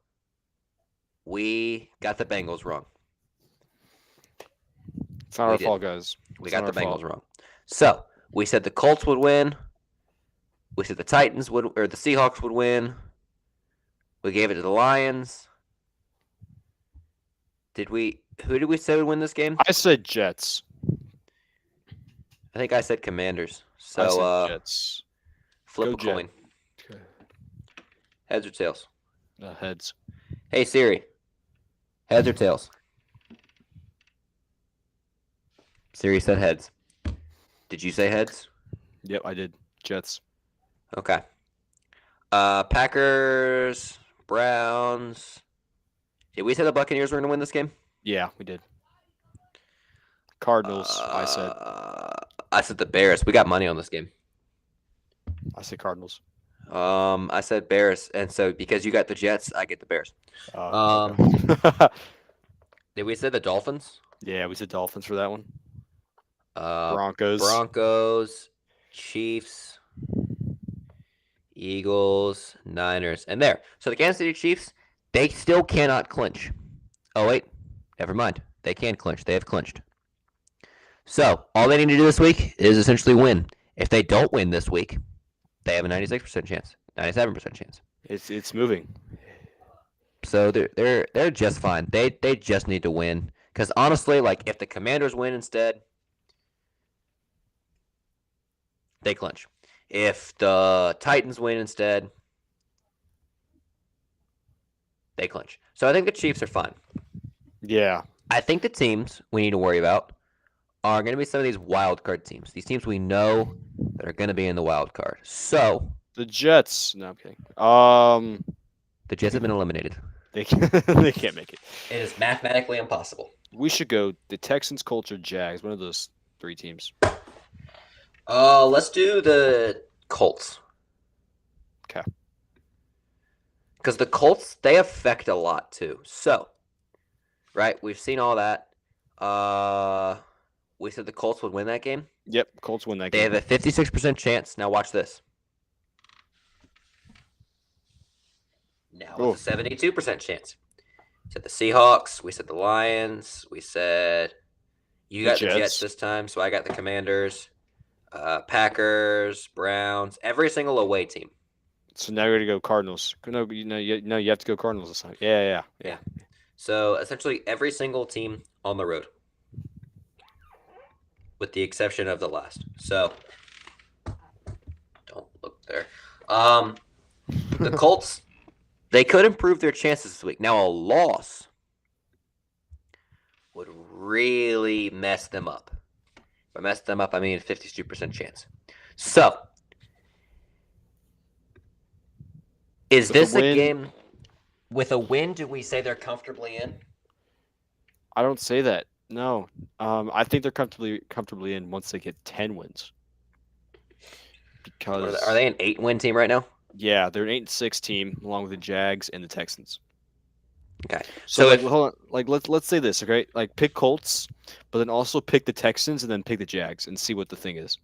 we got the Bengals wrong. It's not We our did. fault, guys. We It's got not the our Bengals fault. wrong. So we said the Colts would win. We said the Titans would, or the Seahawks would win. We gave it to the Lions. Did we? Who did we say would win this game? I said Jets. I think I said Commanders. I So said Jets. flip Go a Jet. coin. Heads or tails? Heads. Hey Siri. Heads or tails? Siri said heads. Did you say heads? Yep, I did. Jets. Okay. Packers, Browns. Did we say the Buccaneers were going to win this game? Yeah, we did. Cardinals. I said. I said the Bears. We got money on this game. I said Cardinals. I said Bears, and so because you got the Jets, I get the Bears. Okay. Did we say the Dolphins? Yeah, we said Dolphins for that one. Uh, Broncos. Broncos, Chiefs, Eagles, Niners, and there. So the Kansas City Chiefs, they still cannot clinch. Oh wait, never mind. They can clinch. They have clinched. So all they need to do this week is essentially win. If they don't win this week, they have a 96% chance, 97% chance. It's moving. So they're just fine. They just need to win. Because honestly, like if the Commanders win instead, they clinch. If the Titans win instead, they clinch. So I think the Chiefs are fine. Yeah. I think the teams we need to worry about are going to be some of these wild card teams. These teams we know that are going to be in the wild card. So The Jets. No, I'm kidding. the Jets have been eliminated. They can't make it. It is mathematically impossible. We should go the Texans, Colts, or Jags. One of those three teams. Let's do the Colts. Okay. Because the Colts, they affect a lot too. So, right, we've seen all that. We said the Colts would win that game. Yep, Colts win that They game. have a 56% chance. Now watch this. Now it's a 72% chance. We said the Seahawks. We said the Lions. We said you got the Jets this time, so I got the Commanders. Packers, Browns, every single away team. So now you're gonna go Cardinals. No, you have to go Cardinals this time. Yeah. So essentially every single team on the road, with the exception of the last. So don't look there. The Colts, they could improve their chances this week. Now a loss would really mess them up. By mess them up, I mean 52% chance. So, is this a game with a win? Do we say they're comfortably in? I don't say that. No. I think they're comfortably in once they get 10 wins. Because are they an 8-win team right now? Yeah, they're an 8-6 team along with the Jags and the Texans. Okay. So like, hold on. Like let's say this, okay? Like pick Colts, but then also pick the Texans and then pick the Jags and see what the thing is.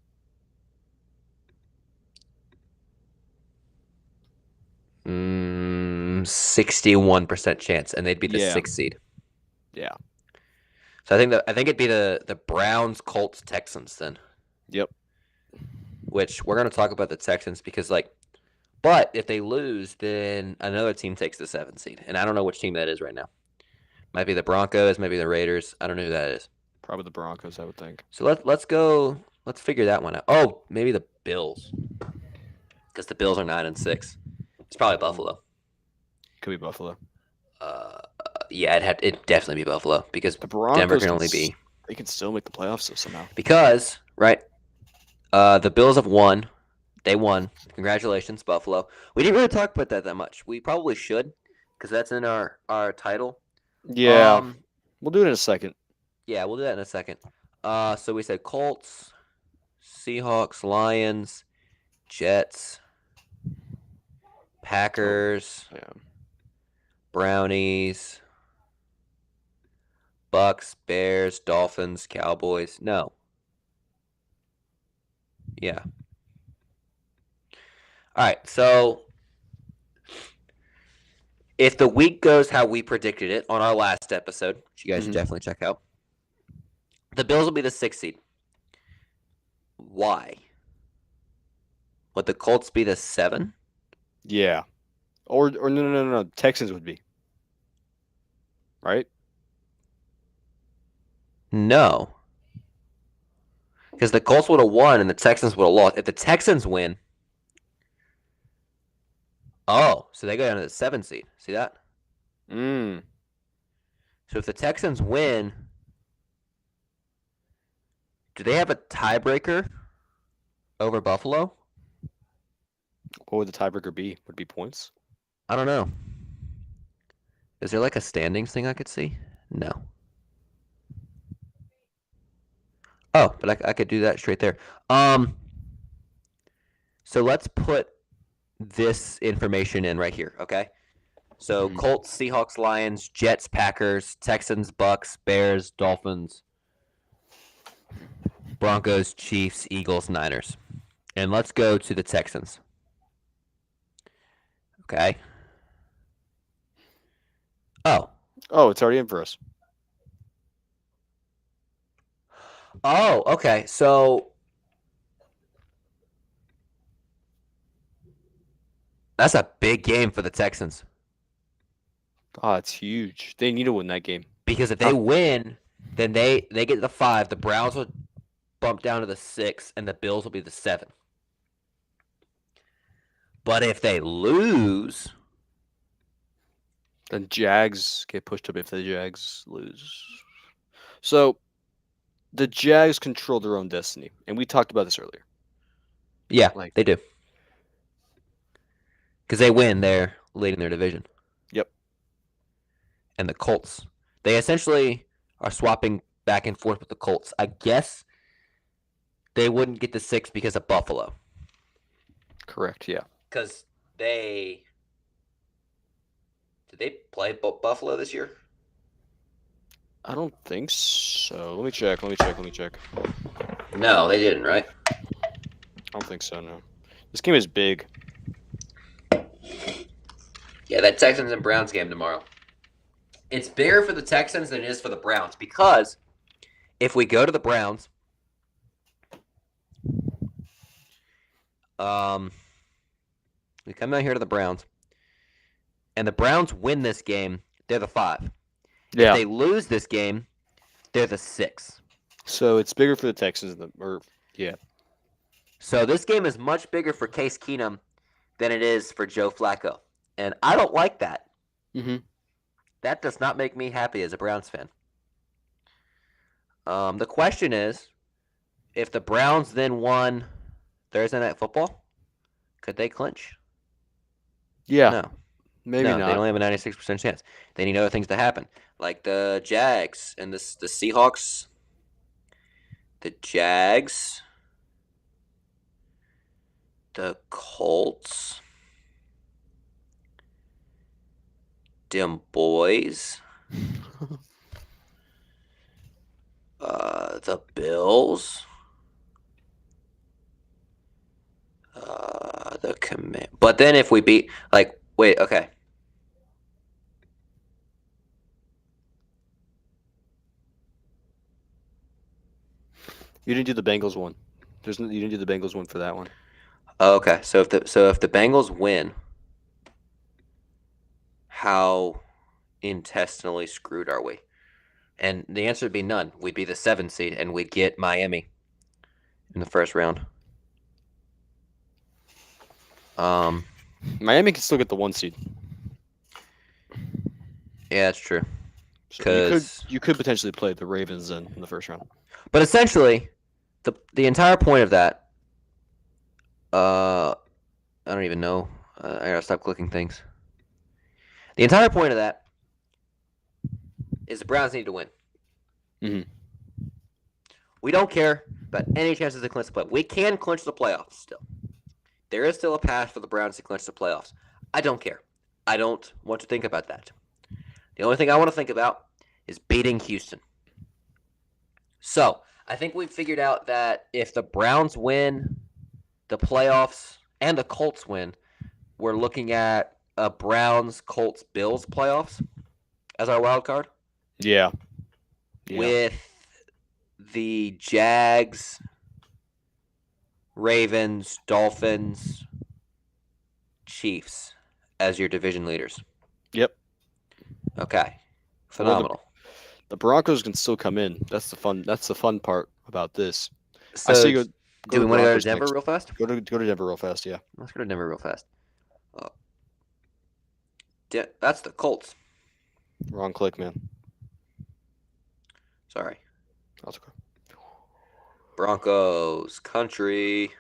61% chance, and they'd be the 6th seed. Yeah. So I think it'd be the Browns, Colts, Texans then. Yep. Which we're gonna talk about the Texans because but if they lose, then another team takes the 7th seed, and I don't know which team that is right now. Might be the Broncos, maybe the Raiders. I don't know who that is. Probably the Broncos, I would think. So let's go. Let's figure that one out. Oh, maybe the Bills, because the Bills are 9-6. It's probably Buffalo. Could be Buffalo. Yeah, it'd definitely be Buffalo because the Broncos Denver can only be. They can still make the playoffs somehow. Because the Bills have won. They won. Congratulations, Buffalo. We didn't really talk about that much. We probably should, because that's in our title. Yeah. We'll do it in a second. Yeah, we'll do that in a second. So we said Colts, Seahawks, Lions, Jets, Packers, Brownies, Bucks, Bears, Dolphins, Cowboys. No. Yeah. All right, so If the week goes how we predicted it on our last episode, which you guys should Mhm. definitely check out, the Bills will be the 6th seed. Why? Would the Colts be the 7? Yeah. Or no. Texans would be. Right? No. Because the Colts would have won and the Texans would have lost. If the Texans win, so they go down to the 7th seed. See that? Mm. So if the Texans win, do they have a tiebreaker over Buffalo? What would the tiebreaker be? Would it be points? I don't know. Is there like a standings thing I could see? No. Oh, but I could do that straight there. So let's put this information in right here, okay? So Mhm. Colts, Seahawks, Lions, Jets, Packers, Texans, Bucks, Bears, Dolphins, Broncos, Chiefs, Eagles, Niners. And let's go to the Texans. Okay. Oh, it's already in for us. Oh, okay. So that's a big game for the Texans. Oh, it's huge. They need to win that game. Because if they win, then they get the 5. The Browns will bump down to the 6, and the Bills will be the 7. But if they lose, Then Jags get pushed up if the Jags lose. So the Jags control their own destiny, and we talked about this earlier. yeah, Like- they do. Because they win, they're leading their division. Yep. And the Colts, they essentially are swapping back and forth with the Colts. I guess they wouldn't get the 6 because of Buffalo. Correct. Yeah. Because did they play Buffalo this year? I don't think so. Let me check. No, they didn't, right? I don't think so. No. This game is big. Yeah, that Texans and Browns game tomorrow. It's bigger for the Texans than it is for the Browns because if we go to the Browns, we come out here to the Browns, and the Browns win this game, they're the 5. Yeah. If they lose this game, they're the 6. So it's bigger for the Texans yeah. So this game is much bigger for Case Keenum than it is for Joe Flacco. And I don't like that. Mm-hmm. That does not make me happy as a Browns fan. The question is, if the Browns then won Thursday Night Football, could they clinch? Yeah. No. Maybe no, not. they only have a 96% chance. They need other things to happen, like the Jags and the Seahawks. The Jags, the Colts, them boys, the Bills, the command. But then if we beat, wait, okay. You didn't do the Bengals one. You didn't do the Bengals one for that one. Okay, so if the Bengals win, how intestinally screwed are we? And the answer would be none. We'd be the 7th seed, and we'd get Miami in the first round. Miami can still get the 1 seed. Yeah, that's true. So you could potentially play the Ravens in the first round. But essentially, the entire point of that, I don't even know. I gotta stop clicking things. The entire point of that is the Browns need to win. Mhm. We don't care about any chances to clinch the playoffs. We can clinch the playoffs still. There is still a path for the Browns to clinch the playoffs. I don't care. I don't want to think about that. The only thing I want to think about is beating Houston. So, I think we've figured out that if the Browns win the playoffs and the Colts win, we're looking at a Browns, Colts, Bills playoffs as our wild card Yeah. with the Jags, Ravens, Dolphins, Chiefs as your division leaders. Yep. Okay. Or Phenomenal. the Broncos can still come in. That's the fun part about this. I So, see you go do we to want to go to Broncos Denver next. real fast? Go to Denver real fast, yeah. Let's go to Denver real fast. That's the Colts. Wrong click, man. Sorry. That's okay. Broncos country.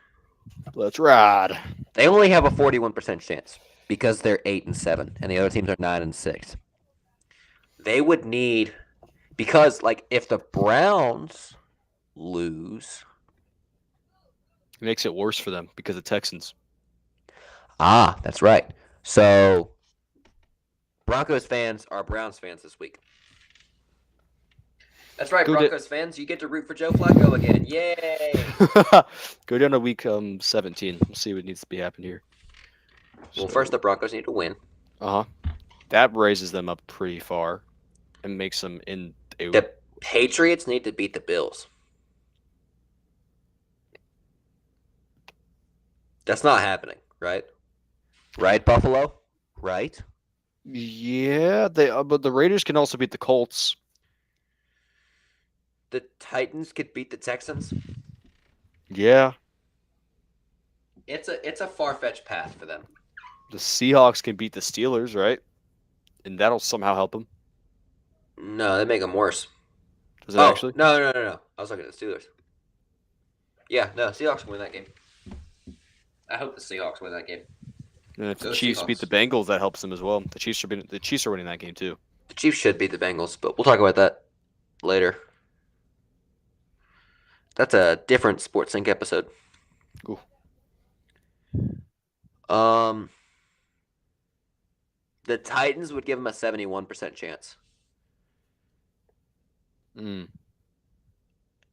Let's ride. They only have a 41% chance because they're 8-7 and the other teams are 9-6. They would need, because like if the Browns lose, It makes it worse for them because of Texans. that's right. So Broncos fans are Browns fans this week. That's right, Broncos fans. You get to root for Joe Flacco again. Yay! Go down to week 17. We'll see what needs to be happened here. Well, first the Broncos need to win. That raises them up pretty far and makes them in. The Patriots need to beat the Bills. That's not happening, right? Right, Buffalo? Right? Yeah, but the Raiders can also beat the Colts. The Titans could beat the Texans. Yeah. It's a far-fetched path for them. The Seahawks can beat the Steelers, right? And that'll somehow help them. No, they make them worse. Does it actually? No. I was looking at the Steelers. Yeah, no, Seahawks can win that game. I hope the Seahawks win that game. And if the Chiefs beat the Bengals, that helps them as well. The Chiefs are winning that game too. The Chiefs should beat the Bengals, but we'll talk about that later. That's a different Sports Sync episode. Cool. The Titans would give them a 71% chance. Mm.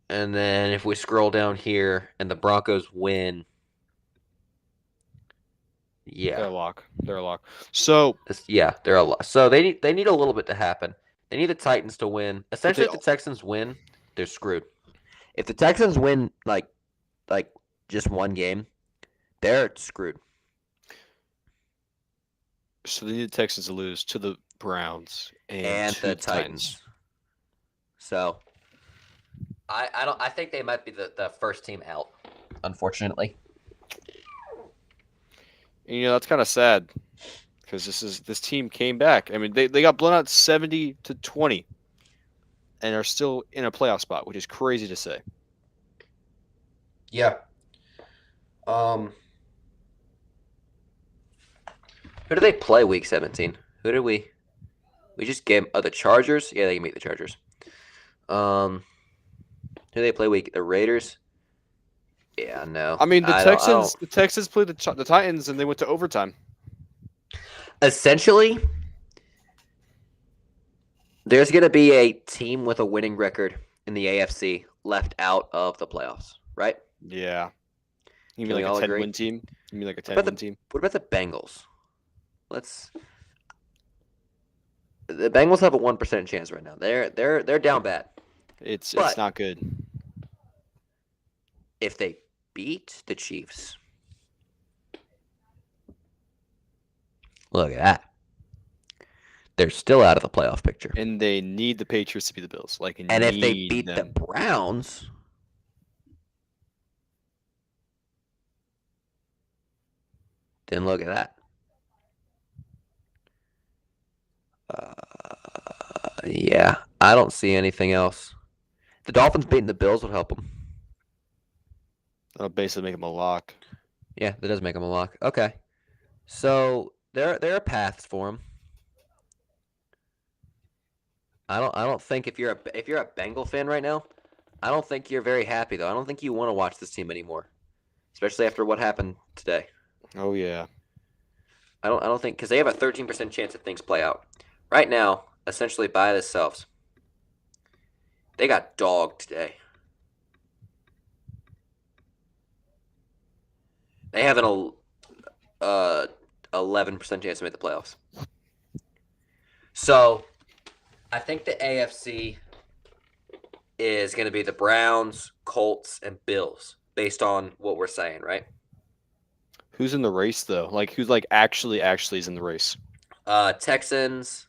And then if we scroll down here and the Broncos win, yeah, They're a lock. So they're a lot. So they need a little bit to happen. They need the Titans to win. Essentially, if the Texans win, they're screwed. If the Texans win like just one game, they're screwed. So they need the Texans to lose to the Browns and to the Titans. So I think they might be the first team out, unfortunately. And, that's kind of sad because this team came back. I mean, they got blown out 70-20 and are still in a playoff spot, which is crazy to say. Yeah. Who do they play week 17? Who did we just gave the Chargers? Yeah, they can beat the Chargers. Who do they play week? The Raiders? Yeah, no. I mean, the Texans played the Titans and they went to overtime. Essentially, there's going to be a team with a winning record in the AFC left out of the playoffs, right? Yeah. You mean like a 10-win team? You mean like a 10-win team? What about the Bengals? The Bengals have a 1% chance right now. They're down bad. It's not good. If they beat the Chiefs, look at that. They're still out of the playoff picture. And they need the Patriots to beat the Bills. And if they beat the Browns, then look at that. Yeah, I don't see anything else. The Dolphins beating the Bills would help them. That'll basically make them a lock. Yeah, that does make them a lock. Okay, so there are paths for them. I don't think if you're a Bengal fan right now, I don't think you're very happy though. I don't think you want to watch this team anymore, especially after what happened today. Oh yeah. I don't think because they have a 13% chance if things play out. Right now, essentially by themselves, they got dogged today. They have 11% chance to make the playoffs. So I think the AFC is going to be the Browns, Colts, and Bills, based on what we're saying, right? Who's in the race though? Like who's like actually is in the race? Texans,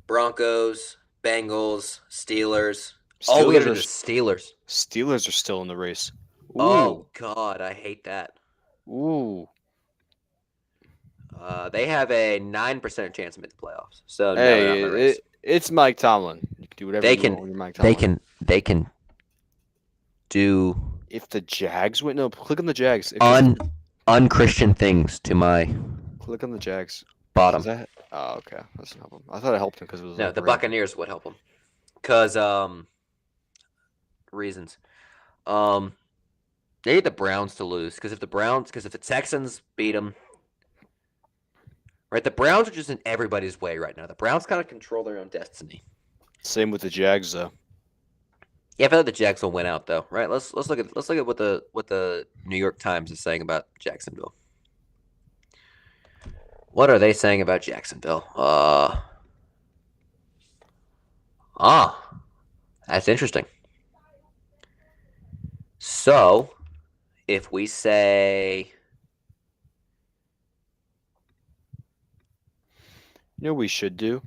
Broncos, Bengals, Steelers. Oh, we got to do the Steelers. Steelers are still in the race. Ooh. Oh God, I hate that. Ooh. They have a 9% chance to make the playoffs. So no, they're not in the Hey, race. it's Mike Tomlin. You can do whatever They you can. want when you're Mike Tomlin. They can do If the Jags win, no, click on the Jags. unchristian things to my Click on the Jags. bottom. Oh, okay. That doesn't help him. I thought it helped him because it was No, like the red. Buccaneers would help them. Cause reasons. They need the Browns to lose because if the Texans beat them, right? The Browns are just in everybody's way right now. The Browns kind of control their own destiny. Same with the Jags though. Yeah, I feel like the Jags will win out though, right? Let's look at what the New York Times is saying about Jacksonville. What are they saying about Jacksonville? That's interesting. So, if we say, You know what we should do?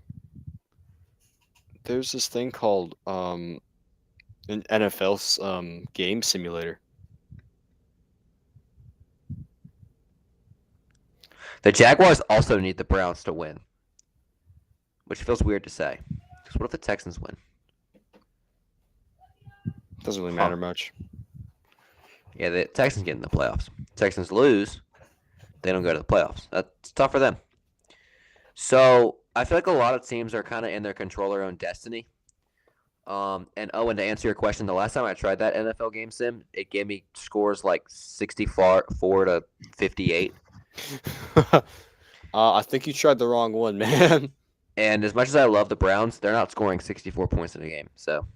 There's this thing called an NFL's game simulator. the Jaguars also need the Browns to win, which feels weird to say. Because what if the Texans win? Doesn't really matter much. Yeah, the Texans get in the playoffs. Texans lose, they don't go to the playoffs. That's tough for them. So I feel like a lot of teams are kind of in their control their own destiny. And Owen, to answer your question, the last time I tried that NFL game sim, it gave me scores like 64 to 58. I think you tried the wrong one, man. And as much as I love the Browns, they're not scoring 64 points in a game. So,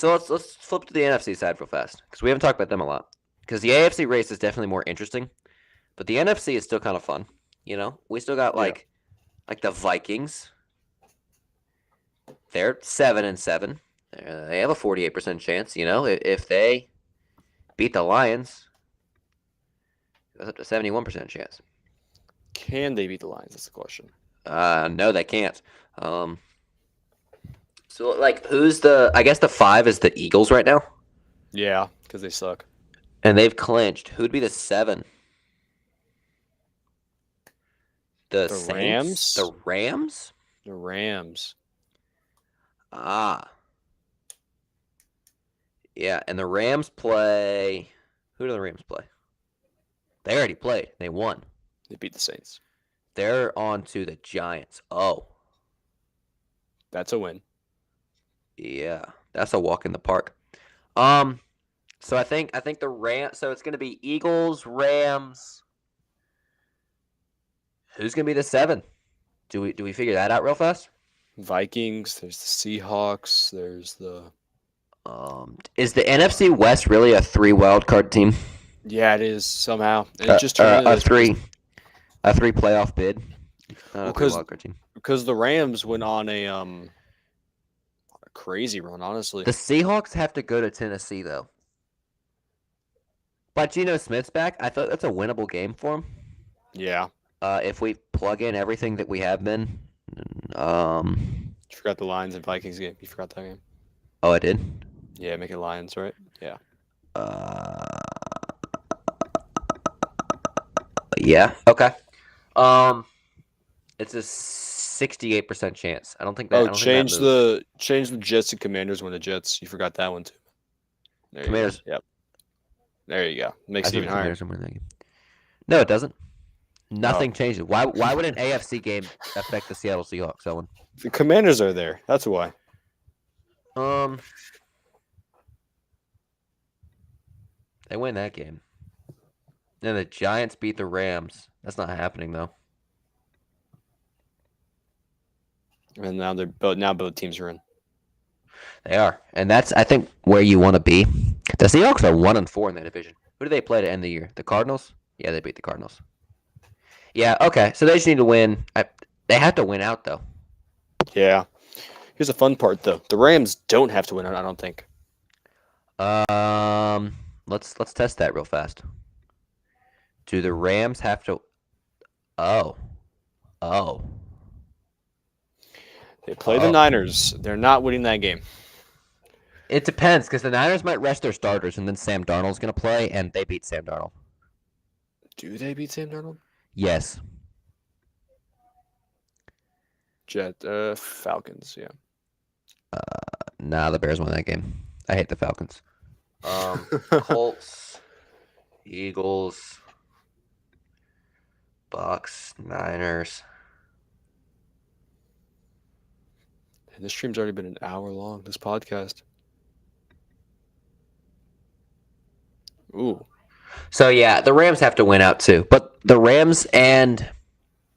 let's flip to the NFC side real fast because we haven't talked about them a lot. Because the AFC race is definitely more interesting, but the NFC is still kind of fun. You know, we still got like the Vikings. They're 7-7. They have a 48% chance. You know, if they beat the Lions, that's up to 71% chance. Can they beat the Lions? That's the question. No, they can't. So, like, who's the? I guess the 5 is the Eagles right now. Yeah, because they suck. And they've clinched. Who'd be the 7? The Saints? Rams? The Rams? The Rams. Yeah, and the Rams play. Who do the Rams play? They already played. They won. They beat the Saints. They're on to the Giants. Oh. That's a win. Yeah, that's a walk in the park. So I think the Rams. So it's going to be Eagles, Rams. Who's going to be the 7? Do we figure that out real fast? Vikings. There's the Seahawks. There's the. Is the NFC West really a 3 wildcard team? Yeah, it is somehow. And it just turned a 3 playoff bid. Because the Rams went on a crazy run, honestly. The Seahawks have to go to Tennessee though. But Geno Smith's back. I thought that's a winnable game for him. Yeah. If we plug in everything that we have been. You forgot the Lions and Vikings game. You forgot that game. Oh, I did? Yeah, make it Lions, right? Yeah. Yeah. Okay. It's a 68% chance. I don't think that. Change the Jets and Commanders when the Jets. You forgot that one too. Commanders. Yep. There you go. Makes it even higher. No, it doesn't. Nothing changes. Why would an AFC game affect the Seattle Seahawks, Owen? The Commanders are there. That's why. They win that game. Then the Giants beat the Rams. That's not happening though. And now both teams are in. They are, and that's I think where you want to be. The Seahawks are 1-4 in that division. Who do they play to end the year? The Cardinals? Yeah, they beat the Cardinals. Yeah, okay. So they just need to win. They have to win out though. Yeah. Here's the fun part, though. The Rams don't have to win, I don't think. Let's test that real fast. Do the Rams have to? Oh. They play the Niners. They're not winning that game. It depends, because the Niners might rest their starters, and then Sam Darnold's going to play, and they beat Sam Darnold. Do they beat Sam Darnold? Yes. Falcons, yeah. Nah, the Bears won that game. I hate the Falcons. Colts, Eagles, Bucks, Niners. And this stream's already been an hour long, this podcast. Ooh. So, yeah, the Rams have to win out, too. But the Rams and...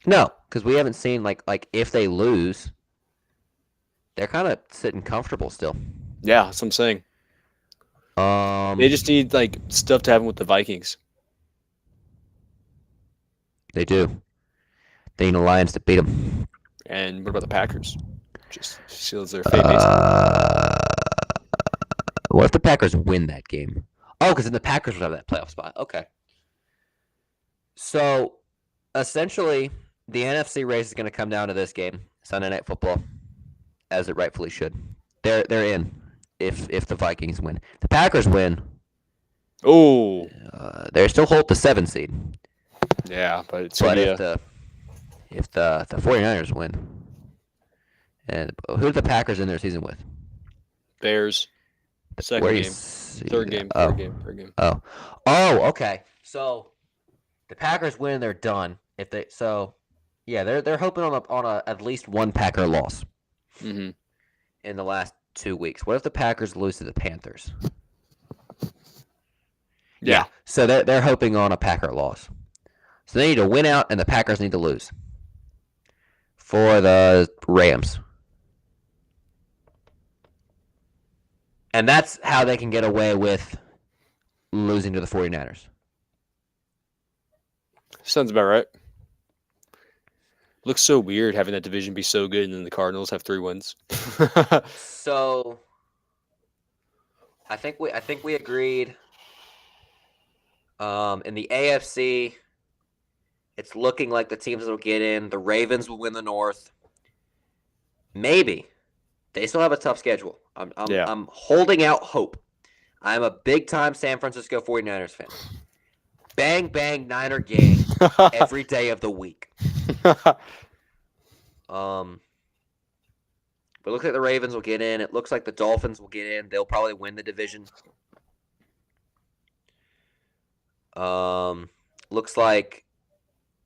No, because we haven't seen, like if they lose, they're kind of sitting comfortable still. Yeah, that's what I'm saying. They just need, like, stuff to happen with the Vikings. They do. They need the Lions to beat them. And what about the Packers? Just seals their fate, basically. What if the Packers win that game? Oh, because then the Packers would have that playoff spot. Okay. So, essentially, the NFC race is going to come down to this game, Sunday Night Football, as it rightfully should. They're in if the Vikings win. The Packers win. Oh. They still hold the 7 seed. Yeah, but it's But if the 49ers win, and who did the Packers end their season with? Bears. Second game. Third game. Oh, okay. So the Packers win, they're done. They're hoping on a at least one Packer loss. Mm-hmm. In the last 2 weeks. What if the Packers lose to the Panthers? Yeah. So they're hoping on a Packer loss. So they need to win out, and the Packers need to lose for the Rams. And that's how they can get away with losing to the 49ers. Sounds about right. Looks so weird having that division be so good and then the Cardinals have 3 wins. So I think we agreed. In the AFC, it's looking like the teams that will get in. The Ravens will win the North. Maybe. They still have a tough schedule. I'm holding out hope. I'm a big-time San Francisco 49ers fan. Bang, bang, Niner gang every day of the week. But it looks like the Ravens will get in. It looks like the Dolphins will get in. They'll probably win the division. Looks like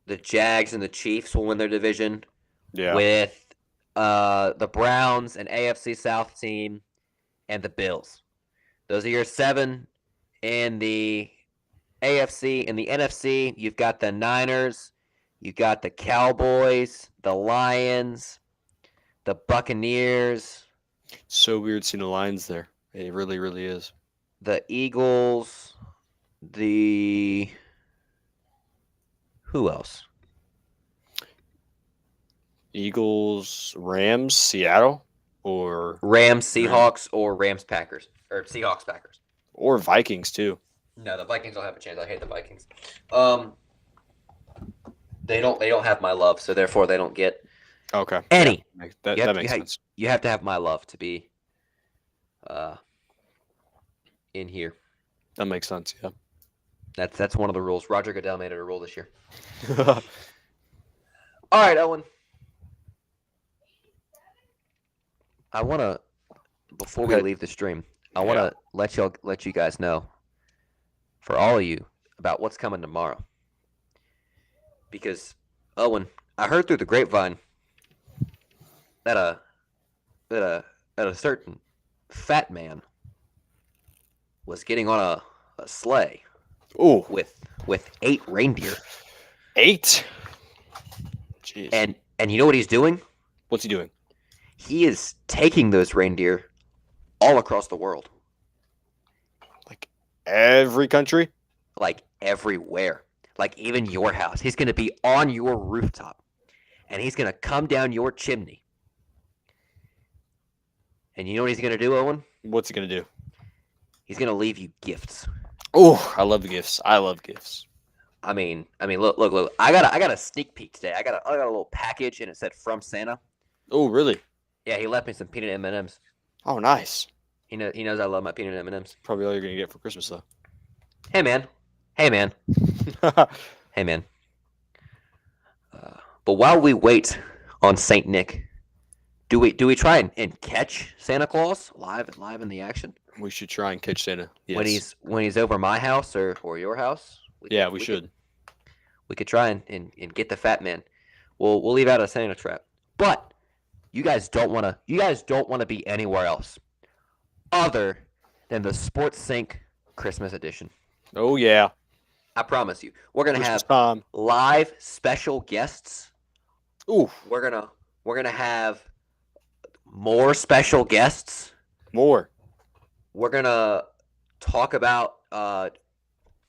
the Jags and the Chiefs will win their division. Yeah. With the Browns, an AFC South team, and the Bills. Those are your 7 in the AFC. In the NFC, you've got the Niners, you've got the Cowboys, the Lions, the Buccaneers. So weird seeing the Lions there. It really, really is. The Eagles, who else? Eagles, Rams, Seattle, or Rams, Seahawks, or Rams, Packers, or Seahawks, Packers, or Vikings too. No, the Vikings don't have a chance. I hate the Vikings. They don't have my love, so therefore they don't get any. Yeah, that makes sense. You have to have my love to be in here. That makes sense. Yeah. That's one of the rules. Roger Goodell made it a rule this year. All right, Owen. I want to, before we leave the stream, I want to let you guys know, for all of you, about what's coming tomorrow. Because, Owen, I heard through the grapevine that a certain fat man was getting on a sleigh. Ooh. With 8 reindeer. 8? Jeez. And you know what he's doing? What's he doing? He is taking those reindeer all across the world. Like Every country? Like everywhere. Like even your house. He's going to be on your rooftop. And he's going to come down your chimney. And you know what he's going to do, Owen? What's he going to do? He's going to leave you gifts. Oh, I love the gifts. I love gifts. I mean, look. I got a sneak peek today. I got a little package, and it said from Santa. Oh, really? Yeah, he left me some peanut M&Ms. Oh, nice. He knows I love my peanut M&Ms. Probably all you're going to get for Christmas, though. Hey man. Hey man. But while we wait on Saint Nick, do we try and catch Santa Claus live in the action? We should try and catch Santa. Yes. When he's over my house or your house? We should. We could try and get the fat man. We'll leave out a Santa trap. But you guys don't want to be anywhere else other than the Sports Sync Christmas edition. Oh yeah. I promise you. We're going to have time. live special guests. Ooh. We're going to have more special guests. More. We're going to talk about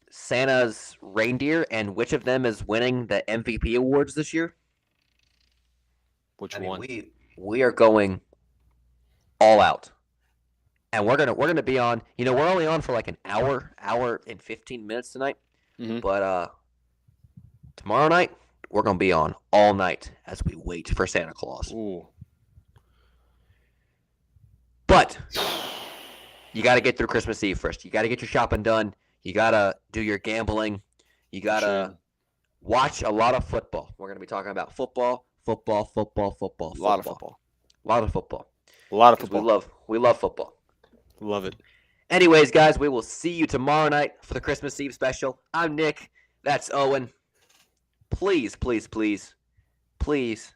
Santa's reindeer and which of them is winning the MVP awards this year. Which one? We are going all out. And we're gonna be on, we're only on for like an hour and 15 minutes tonight. Mm-hmm. But tomorrow night, we're going to be on all night as we wait for Santa Claus. Ooh. But you got to get through Christmas Eve first. You got to get your shopping done. You got to do your gambling. You got to watch a lot of football. We're going to be talking about football. A lot of football. We love football. Love it. Anyways, guys, we will see you tomorrow night for the Christmas Eve special. I'm Nick. That's Owen. Please, please, please, please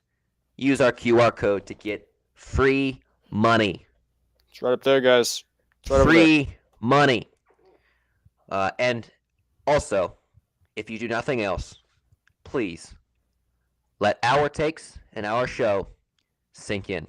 use our QR code to get free money. It's right up there, guys. It's right free money. And also, if you do nothing else, please let our takes and our show sink in.